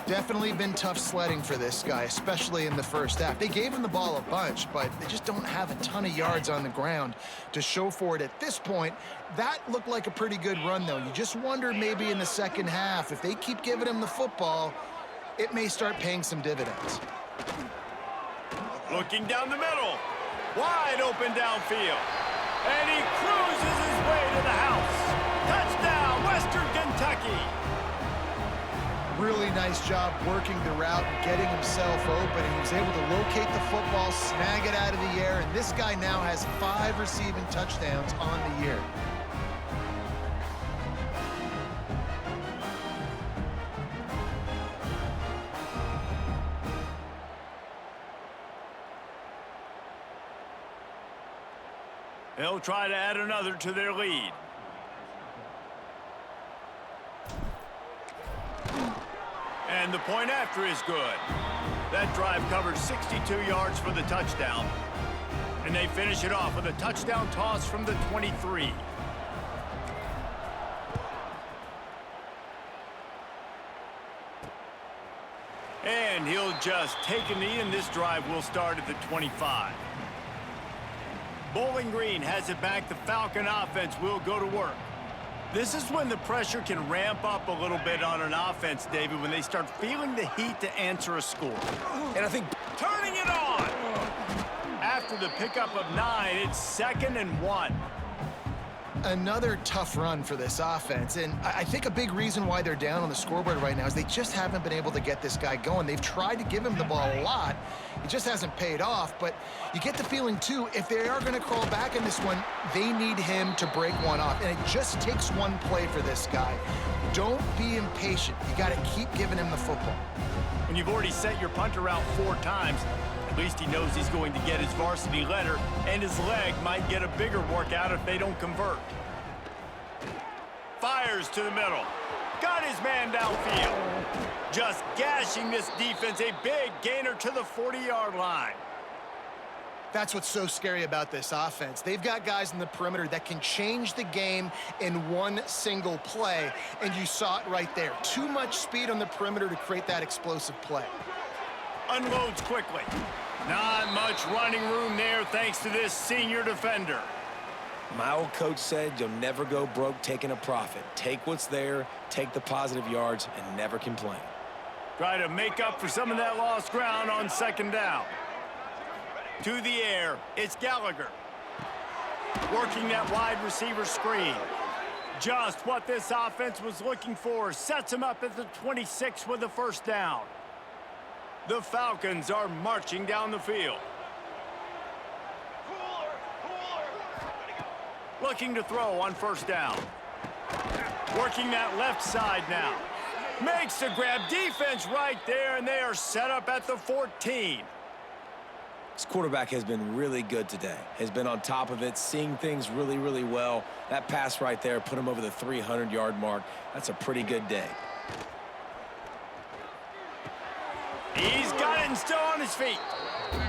Definitely been tough sledding for this guy, especially in the first half. They gave him the ball a bunch, but they just don't have a ton of yards on the ground to show for it at this point. That looked like a pretty good run, though. You just wonder maybe in the second half, if they keep giving him the football, it may start paying some dividends. Looking down the middle. Wide open downfield. And he cruises his way to the house. Touchdown, Western Kentucky. Really nice job working the route and getting himself open. He was able to locate the football, snag it out of the air, and this guy now has 5 receiving touchdowns on the year. They'll try to add another to their lead. And the point after is good. That drive covered 62 yards for the touchdown. And they finish it off with a touchdown toss from the 23. and he'll just take a knee, and this drive will start at the 25. Bowling Green has it back. The Falcon offense will go to work. This is when the pressure can ramp up a little bit on an offense, David, when they start feeling the heat to answer a score. And I think Turning it on! After the pickup of 9, it's 2nd and 1. Another tough run for this offense, and I think a big reason why they're down on the scoreboard right now is they just haven't been able to get this guy going. They've tried to give him the ball a lot. It just hasn't paid off, but you get the feeling, too, if they are going to crawl back in this one, they need him to break one off, and it just takes one play for this guy. Don't be impatient. You got to keep giving him the football. When you've already set your punter out 4 times, at least he knows he's going to get his varsity letter, and his leg might get a bigger workout if they don't convert. Fires to the middle. Got his man downfield. Just gashing this defense, a big gainer to the 40-yard line. That's what's so scary about this offense. They've got guys in the perimeter that can change the game in one single play, and you saw it right there. Too much speed on the perimeter to create that explosive play. Unloads quickly. Not much running room there thanks to this senior defender. my old coach said you'll never go broke taking a profit. Take what's there, take the positive yards, and never complain. Try to make up for some of that lost ground on 2nd down. To the air, it's Gallagher. Working that wide receiver screen. Just what this offense was looking for. Sets him up at the 26 with the 1st down. The Falcons are marching down the field. Looking to throw on 1st down. Working that left side now. Makes the grab. Defense right there, and they are set up at the 14. This quarterback has been really good today. Has been on top of it, seeing things really, really well. That pass right there put him over the 300-yard mark. That's a pretty good day. He's got it and still on his feet.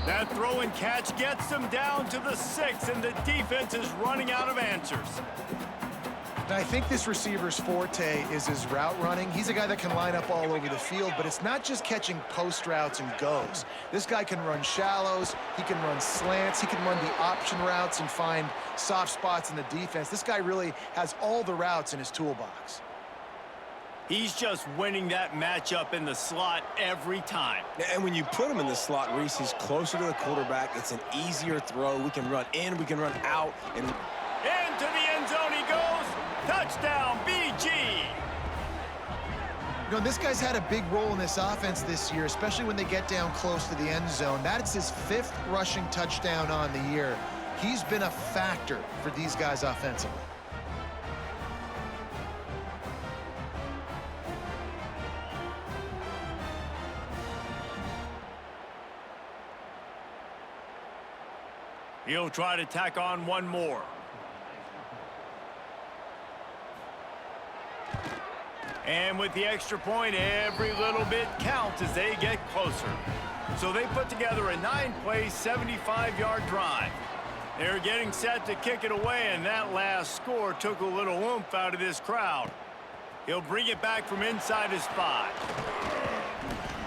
That throw and catch gets them down to the 6, and the defense is running out of answers. Now, I think this receiver's forte is his route running. He's a guy that can line up all over the field, but it's not just catching post routes and goes. This guy can run shallows, he can run slants, he can run the option routes and find soft spots in the defense. This guy really has all the routes in his toolbox. He's just winning that matchup in the slot every time. And when you put him in the slot, Reese, he's closer to the quarterback. It's an easier throw. We can run in, we can run out. And into the end zone he goes. Touchdown, BG. You know, this guy's had a big role in this offense this year, especially when they get down close to the end zone. That's his 5th rushing touchdown on the year. He's been a factor for these guys offensively. He'll try to tack on one more. And with the extra point, every little bit counts as they get closer. So they put together a 9-play, 75-yard drive. They're getting set to kick it away, and that last score took a little oomph out of this crowd. He'll bring it back from inside his 5.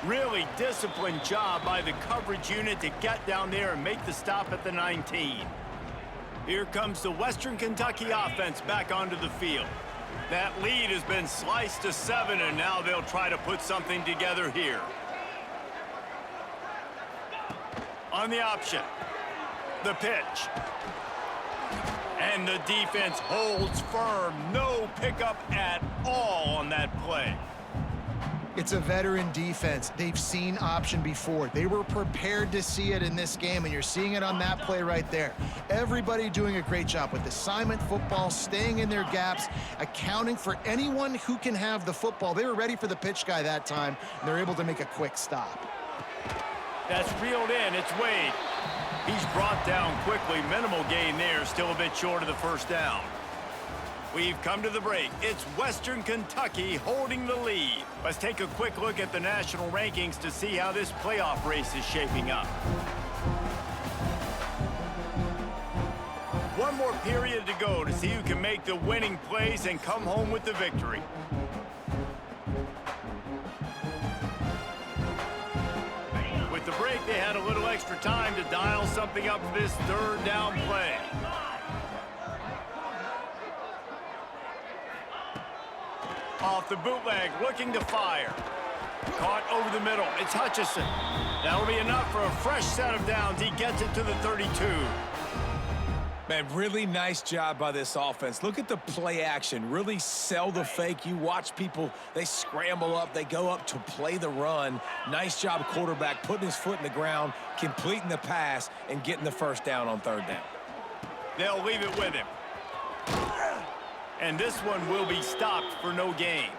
Really disciplined job by the coverage unit to get down there and make the stop at the 19. Here comes the Western Kentucky offense back onto the field. That lead has been sliced to 7, and now they'll try to put something together here. On the option, the pitch. And the defense holds firm. No pickup at all on that play. It's a veteran defense. They've seen option before. They were prepared to see it in this game, and you're seeing it on that play right there. Everybody doing a great job with assignment football, staying in their gaps, accounting for anyone who can have the football. They were ready for the pitch guy that time, and they're able to make a quick stop. That's reeled in. It's Wade. He's brought down quickly. Minimal gain there. Still a bit short of the 1st down. We've come to the break. It's Western Kentucky holding the lead. Let's take a quick look at the national rankings to see how this playoff race is shaping up. One more period to go to see who can make the winning plays and come home with the victory. the break, they had a little extra time to dial something up for this third down play. Off the bootleg, looking to fire. Caught over the middle. It's Hutchinson. That'll be enough for a fresh set of downs. He gets it to the 32. Man, really nice job by this offense. Look at the play action. Really sell the fake. You watch people, they scramble up. They go up to play the run. Nice job, quarterback, putting his foot in the ground, completing the pass, and getting the first down on third down. They'll leave it with him. And this one will be stopped for no gain.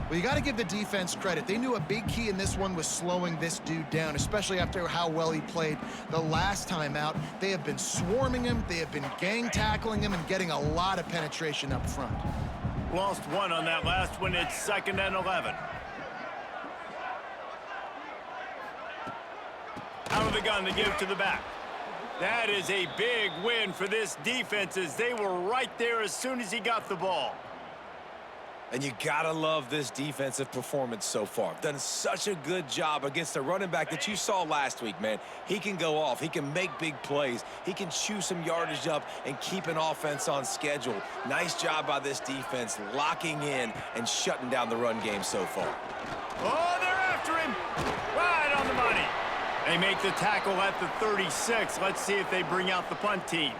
Well, you got to give the defense credit. They knew a big key in this one was slowing this dude down, especially after how well he played the last time out. They have been swarming him. They have been gang tackling him and getting a lot of penetration up front. Lost one on that last one. It's 2nd and 11. Out of the gun to give to the back. That is a big win for this defense as they were right there as soon as he got the ball. And you gotta love this defensive performance so far. Done such a good job against the running back that you saw last week, man. He can go off. He can make big plays. He can chew some yardage up and keep an offense on schedule. Nice job by this defense locking in and shutting down the run game so far. Oh, they're after him. Right on the money. They make the tackle at the 36. Let's see if they bring out the punt team.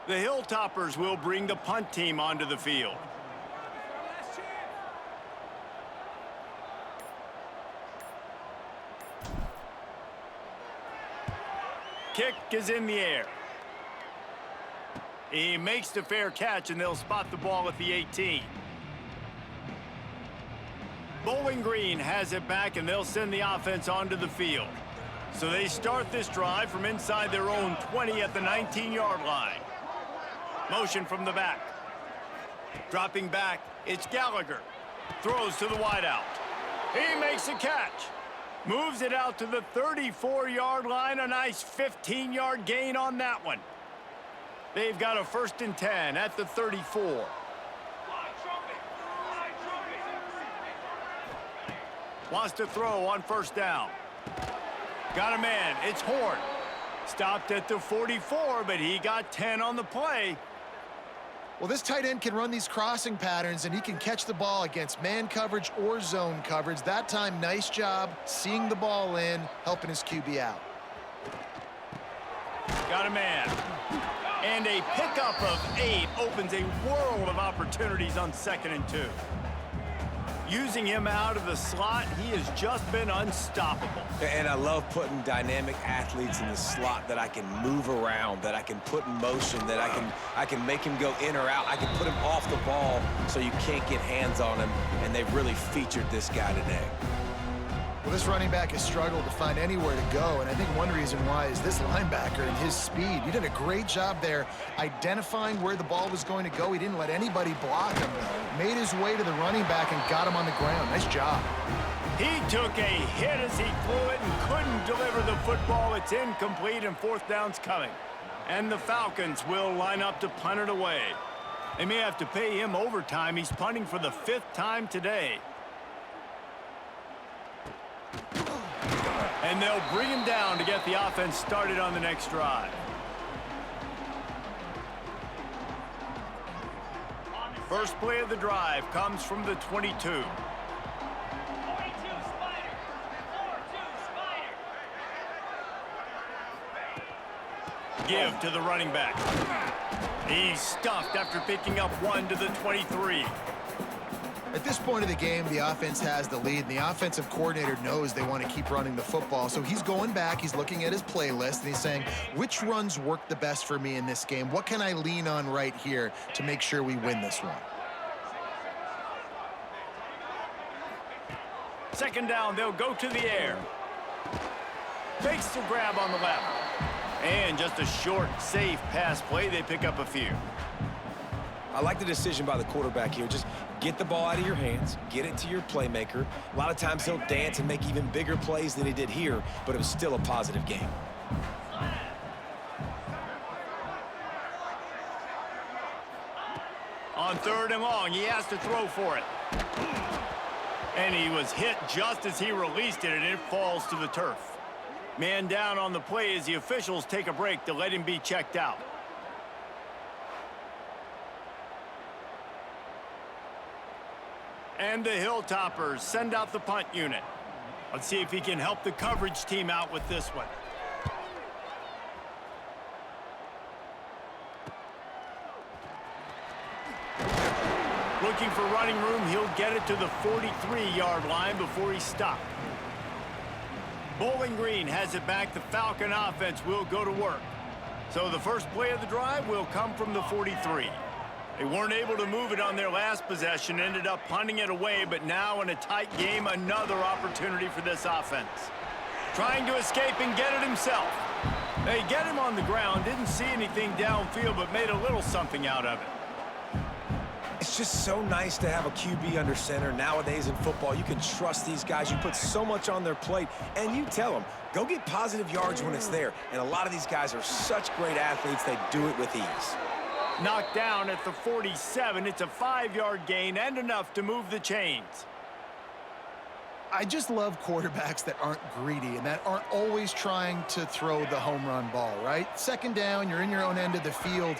The Hilltoppers will bring the punt team onto the field. Kick is in the air. He makes the fair catch, and they'll spot the ball at the 18. Bowling Green has it back, and they'll send the offense onto the field. So they start this drive from inside their own 20 at the 19-yard line. Motion from the back. Dropping back, it's Gallagher. Throws to the wideout. He makes a catch. Moves it out to the 34-yard line. A nice 15-yard gain on that one. They've got a 1st and 10 at the 34. Wants to throw on 1st down. Got a man. It's Horn. Stopped at the 44, but he got 10 on the play. Well, this tight end can run these crossing patterns, and he can catch the ball against man coverage or zone coverage. That time, nice job seeing the ball in, helping his QB out. Got a man. And a pickup of 8 opens a world of opportunities on 2nd and 2. Using him out of the slot, he has just been unstoppable. And I love putting dynamic athletes in the slot that I can move around, that I can put in motion, that I can make him go in or out. I can put him off the ball so you can't get hands on him, and they've really featured this guy today. Well, this running back has struggled to find anywhere to go, and I think one reason why is this linebacker and his speed. He did a great job there identifying where the ball was going to go. He didn't let anybody block him. Made his way to the running back and got him on the ground. Nice job. He took a hit as he threw it and couldn't deliver the football. It's incomplete, and 4th down's coming. And the Falcons will line up to punt it away. They may have to pay him overtime. He's punting for the 5th time today. And they'll bring him down to get the offense started on the next drive. First play of the drive comes from the 22. 42 Spider. 4-2 Spider. Give to the running back. He's stuffed after picking up 1 to the 23. At this point of the game, the offense has the lead, and the offensive coordinator knows they want to keep running the football. So he's going back, he's looking at his playlist, and he's saying, which runs work the best for me in this game? What can I lean on right here to make sure we win this one? 2nd down, they'll go to the air. Fakes the grab on the left. And just a short, safe pass play. They pick up a few. I like the decision by the quarterback here. Just get the ball out of your hands, get it to your playmaker. A lot of times he'll dance and make even bigger plays than he did here, but it was still a positive game. On 3rd and long, he has to throw for it. And he was hit just as he released it, and it falls to the turf. Man down on the play as the officials take a break to let him be checked out. And the Hilltoppers send out the punt unit. Let's see if he can help the coverage team out with this one. Looking for running room, he'll get it to the 43-yard line before he's stopped. Bowling Green has it back. The Falcon offense will go to work. So the first play of the drive will come from the 43. They weren't able to move it on their last possession, ended up punting it away, but now in a tight game, another opportunity for this offense. Trying to escape and get it himself. They get him on the ground, didn't see anything downfield, but made a little something out of it. It's just so nice to have a QB under center. Nowadays in football, you can trust these guys. You put so much on their plate, and you tell them, go get positive yards when it's there. And a lot of these guys are such great athletes, they do it with ease. Knocked down at the 47. It's a 5-yard gain and enough to move the chains. I just love quarterbacks that aren't greedy and that aren't always trying to throw the home run ball, right? 2nd down, you're in your own end of the field.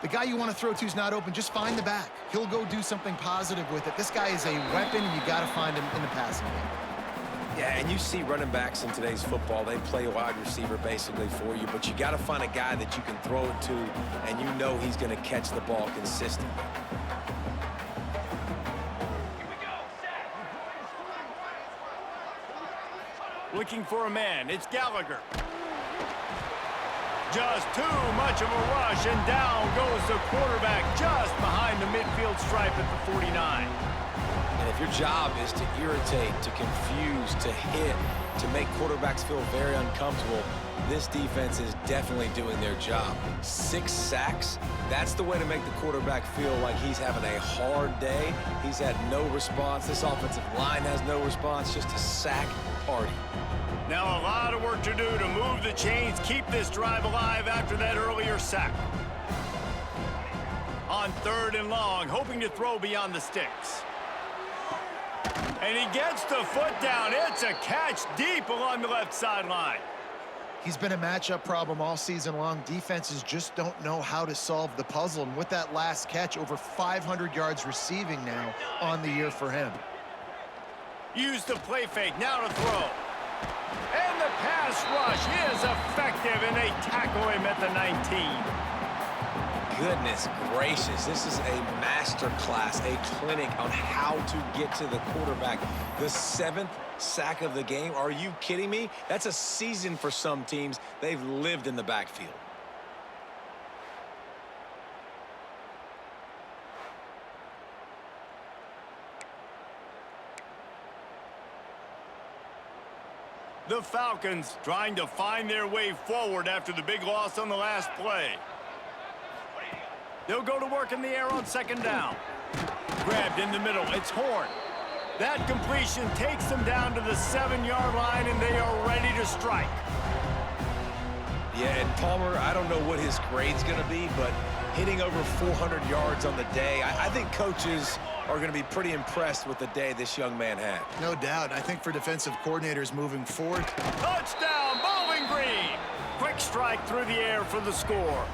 The guy you want to throw to is not open. Just find the back. He'll go do something positive with it. This guy is a weapon, and you got to find him in the passing game. Yeah, and you see running backs in today's football, they play a wide receiver basically for you, but you got to find a guy that you can throw it to, and you know he's going to catch the ball consistently. Looking for a man. It's Gallagher. Just too much of a rush, and down goes the quarterback just behind the midfield stripe at the 49. And if your job is to irritate, to confuse, to hit, to make quarterbacks feel very uncomfortable, this defense is definitely doing their job. 6 sacks, that's the way to make the quarterback feel like he's having a hard day. He's had no response. This offensive line has no response, just a sack party. Now a lot of work to do to move the chains, keep this drive alive after that earlier sack. On 3rd and long, hoping to throw beyond the sticks. And he gets the foot down. It's a catch deep along the left sideline. He's been a matchup problem all season long. Defenses just don't know how to solve the puzzle. And with that last catch, over 500 yards receiving now on the year for him. Use the play fake, now to throw. And the pass rush is effective, and they tackle him at the 19. Goodness gracious, this is a master class, a clinic on how to get to the quarterback. The 7th sack of the game, are you kidding me? That's a season for some teams. They've lived in the backfield. The Falcons trying to find their way forward after the big loss on the last play. They'll go to work in the air on 2nd down. Grabbed in the middle. It's Horn. That completion takes them down to the 7-yard line, and they are ready to strike. Yeah, and Palmer, I don't know what his grade's going to be, but hitting over 400 yards on the day, I think coaches are going to be pretty impressed with the day this young man had. No doubt. I think for defensive coordinators moving forward. Touchdown, Bowling Green! Quick strike through the air for the score.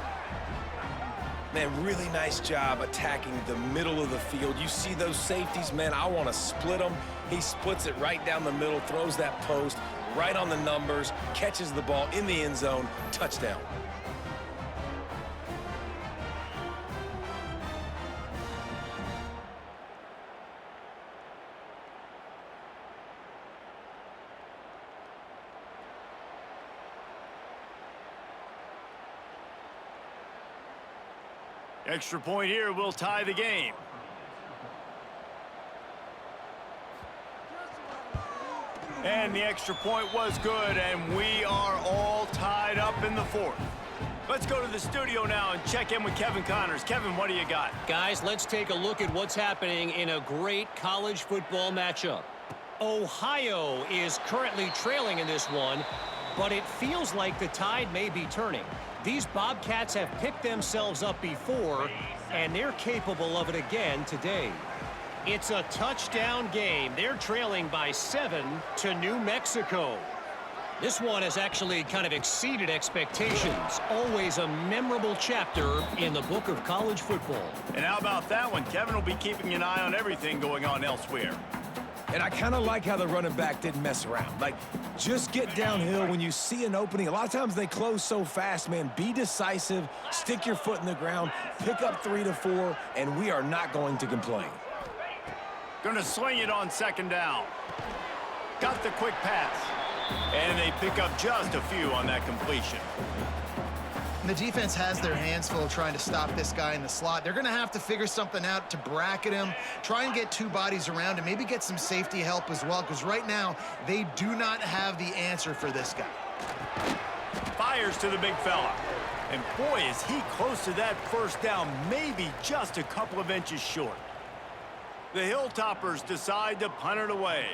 Man, really nice job attacking the middle of the field. You see those safeties, man, I want to split them. He splits it right down the middle, throws that post, right on the numbers, catches the ball in the end zone, touchdown. Extra point here will tie the game. And the extra point was good, and we are all tied up in the 4th. Let's go to the studio now and check in with Kevin Connors. Kevin, what do you got? Guys, let's take a look at what's happening in a great college football matchup. Ohio is currently trailing in this one, but it feels like the tide may be turning. These Bobcats have picked themselves up before, and they're capable of it again today. It's a touchdown game. They're trailing by 7 to New Mexico. This one has actually kind of exceeded expectations. Always a memorable chapter in the book of college football. And how about that one? Kevin will be keeping an eye on everything going on elsewhere. And I kind of like how the running back didn't mess around. Like, just get downhill when you see an opening. A lot of times they close so fast, man. Be decisive, stick your foot in the ground, pick up 3 to 4, and we are not going to complain. Gonna swing it on second down. Got the quick pass. And they pick up just a few on that completion. And the defense has their hands full trying to stop this guy in the slot. They're going to have to figure something out to bracket him, try and get 2 bodies around him, maybe get some safety help as well, because right now they do not have the answer for this guy. Fires to the big fella. And boy, is he close to that first down, maybe just a couple of inches short. The Hilltoppers decide to punt it away.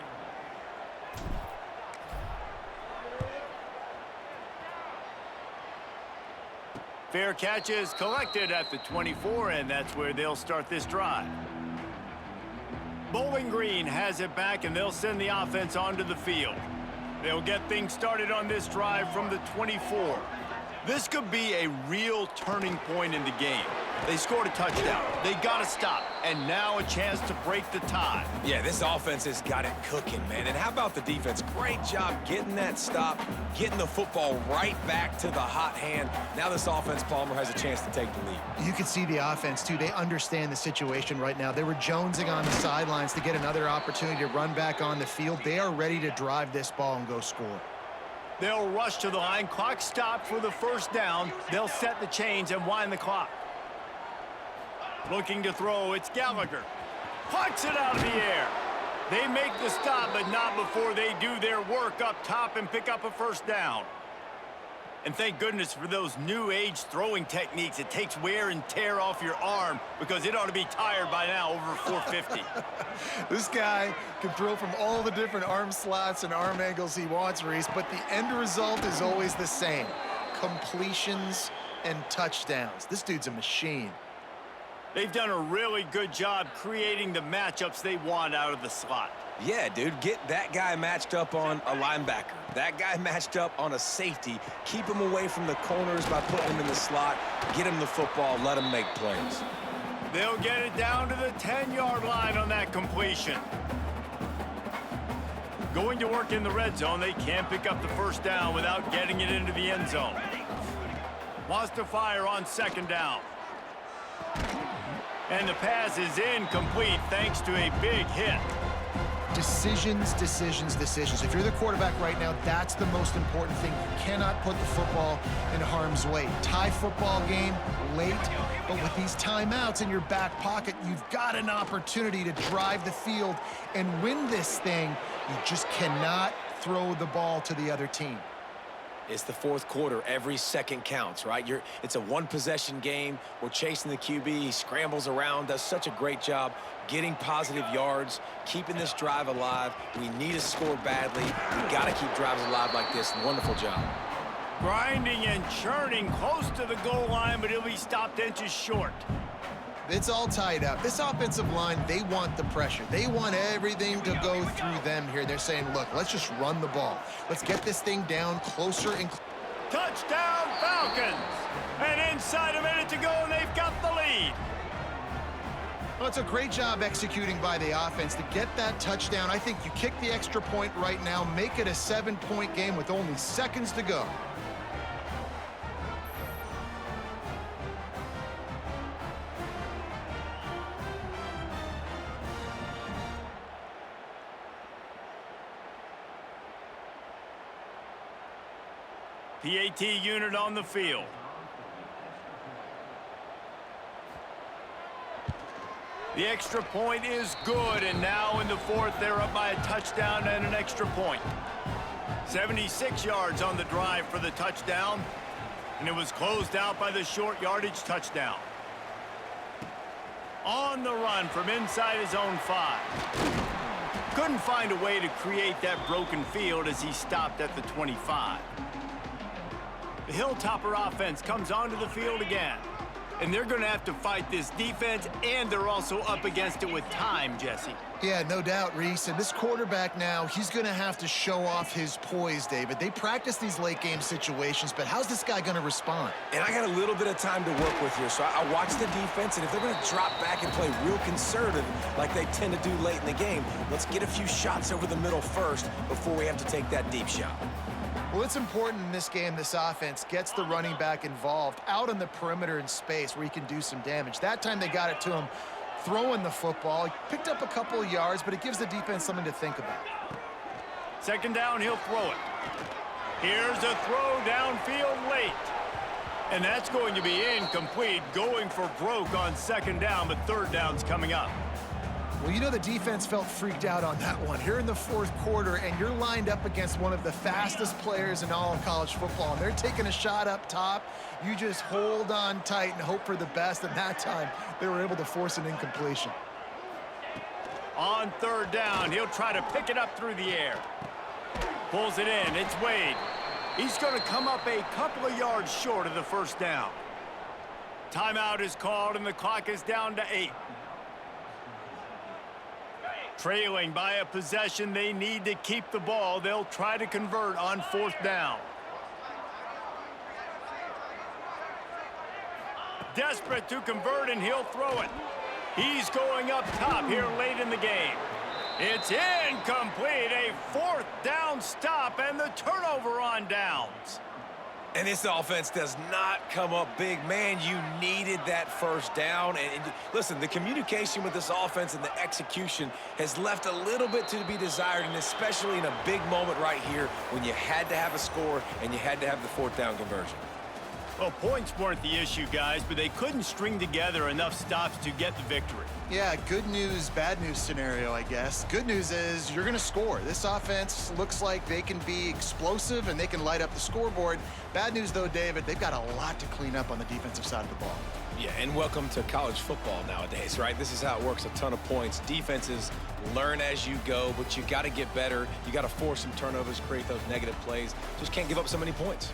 Fair catch is collected at the 24, and that's where they'll start this drive. Bowling Green has it back, and they'll send the offense onto the field. They'll get things started on this drive from the 24. This could be a real turning point in the game. They scored a touchdown. They got to stop, and now a chance to break the tie. Yeah, this offense has got it cooking, man. And how about the defense? Great job getting that stop, getting the football right back to the hot hand. Now this offense, Palmer, has a chance to take the lead. You can see the offense, too. They understand the situation right now. They were jonesing on the sidelines to get another opportunity to run back on the field. They are ready to drive this ball and go score. They'll rush to the line. Clock stopped for the first down. They'll set the chains and wind the clock. Looking to throw, it's Gallagher. Pucks it out of the air. They make the stop, but not before they do their work up top and pick up a first down. And thank goodness for those new age throwing techniques. It takes wear and tear off your arm because it ought to be tired by now, over 450. This guy can throw from all the different arm slots and arm angles he wants, Reese, but the end result is always the same. Completions and touchdowns. This dude's a machine. They've done a really good job creating the matchups they want out of the slot. Yeah, dude, get that guy matched up on a linebacker. That guy matched up on a safety. Keep him away from the corners by putting him in the slot. Get him the football. Let him make plays. They'll get it down to the 10-yard line on that completion. Going to work in the red zone, they can't pick up the first down without getting it into the end zone. Wants to fire on second down. And the pass is incomplete thanks to a big hit. Decisions, decisions, decisions. If you're the quarterback right now, that's the most important thing. You cannot put the football in harm's way. Tie football game late, but with these timeouts in your back pocket, you've got an opportunity to drive the field and win this thing. You just cannot throw the ball to the other team. It's the fourth quarter. Every second counts, right? It's a one-possession game. We're chasing the QB. He scrambles around, does such a great job getting positive yards, keeping this drive alive. We need to score badly. We got to keep drives alive like this. Wonderful job. Grinding and churning close to the goal line, but he'll be stopped inches short. It's all tied up. This offensive line, they want the pressure. They want everything to go through them here. They're saying, look, let's just run the ball. Let's get this thing down closer and Touchdown, Falcons! And inside a minute to go, and they've got the lead. Well, it's a great job executing by the offense to get that touchdown. I think you kick the extra point right now, make it a 7-point game with only seconds to go. PAT unit on the field. The extra point is good, and now in the fourth, they're up by a touchdown and an extra point. 76 yards on the drive for the touchdown. And it was closed out by the short yardage touchdown. On the run from inside his own 5. Couldn't find a way to create that broken field as he stopped at the 25. The Hilltopper offense comes onto the field again. And they're going to have to fight this defense, and they're also up against it with time, Jesse. Yeah, no doubt, Reese. And this quarterback now, he's going to have to show off his poise, David. They practice these late-game situations, but how's this guy going to respond? And I got a little bit of time to work with here, so I watch the defense, and if they're going to drop back and play real conservative like they tend to do late in the game, let's get a few shots over the middle first before we have to take that deep shot. Well, it's important in this game this offense gets the running back involved out on the perimeter in space where he can do some damage. That time they got it to him throwing the football. He picked up a couple of yards, but it gives the defense something to think about. Second down, he'll throw it. Here's a throw downfield late. And that's going to be incomplete, going for broke on second down, but third down's coming up. Well, you know the defense felt freaked out on that one. Here in the fourth quarter, and you're lined up against one of the fastest players in all of college football, and they're taking a shot up top. You just hold on tight and hope for the best, and that time they were able to force an incompletion. On third down, he'll try to pick it up through the air. Pulls it in, it's Wade. He's going to come up a couple of yards short of the first down. Timeout is called, and the clock is down to 8. Trailing by a possession, they need to keep the ball. They'll try to convert on fourth down. Desperate to convert, and he'll throw it. He's going up top here late in the game. It's incomplete, a fourth down stop, and the turnover on downs. And this offense does not come up big. Man, you needed that first down. And listen, the communication with this offense and the execution has left a little bit to be desired, and especially in a big moment right here when you had to have a score and you had to have the fourth down conversion. Well, points weren't the issue, guys, but they couldn't string together enough stops to get the victory. Yeah, good news, bad news scenario, I guess. Good news is you're going to score. This offense looks like they can be explosive and they can light up the scoreboard. Bad news, though, David, they've got a lot to clean up on the defensive side of the ball. Yeah, and welcome to college football nowadays, right? This is how it works, a ton of points. Defenses learn as you go, but you got to get better. You got to force some turnovers, create those negative plays. Just can't give up so many points.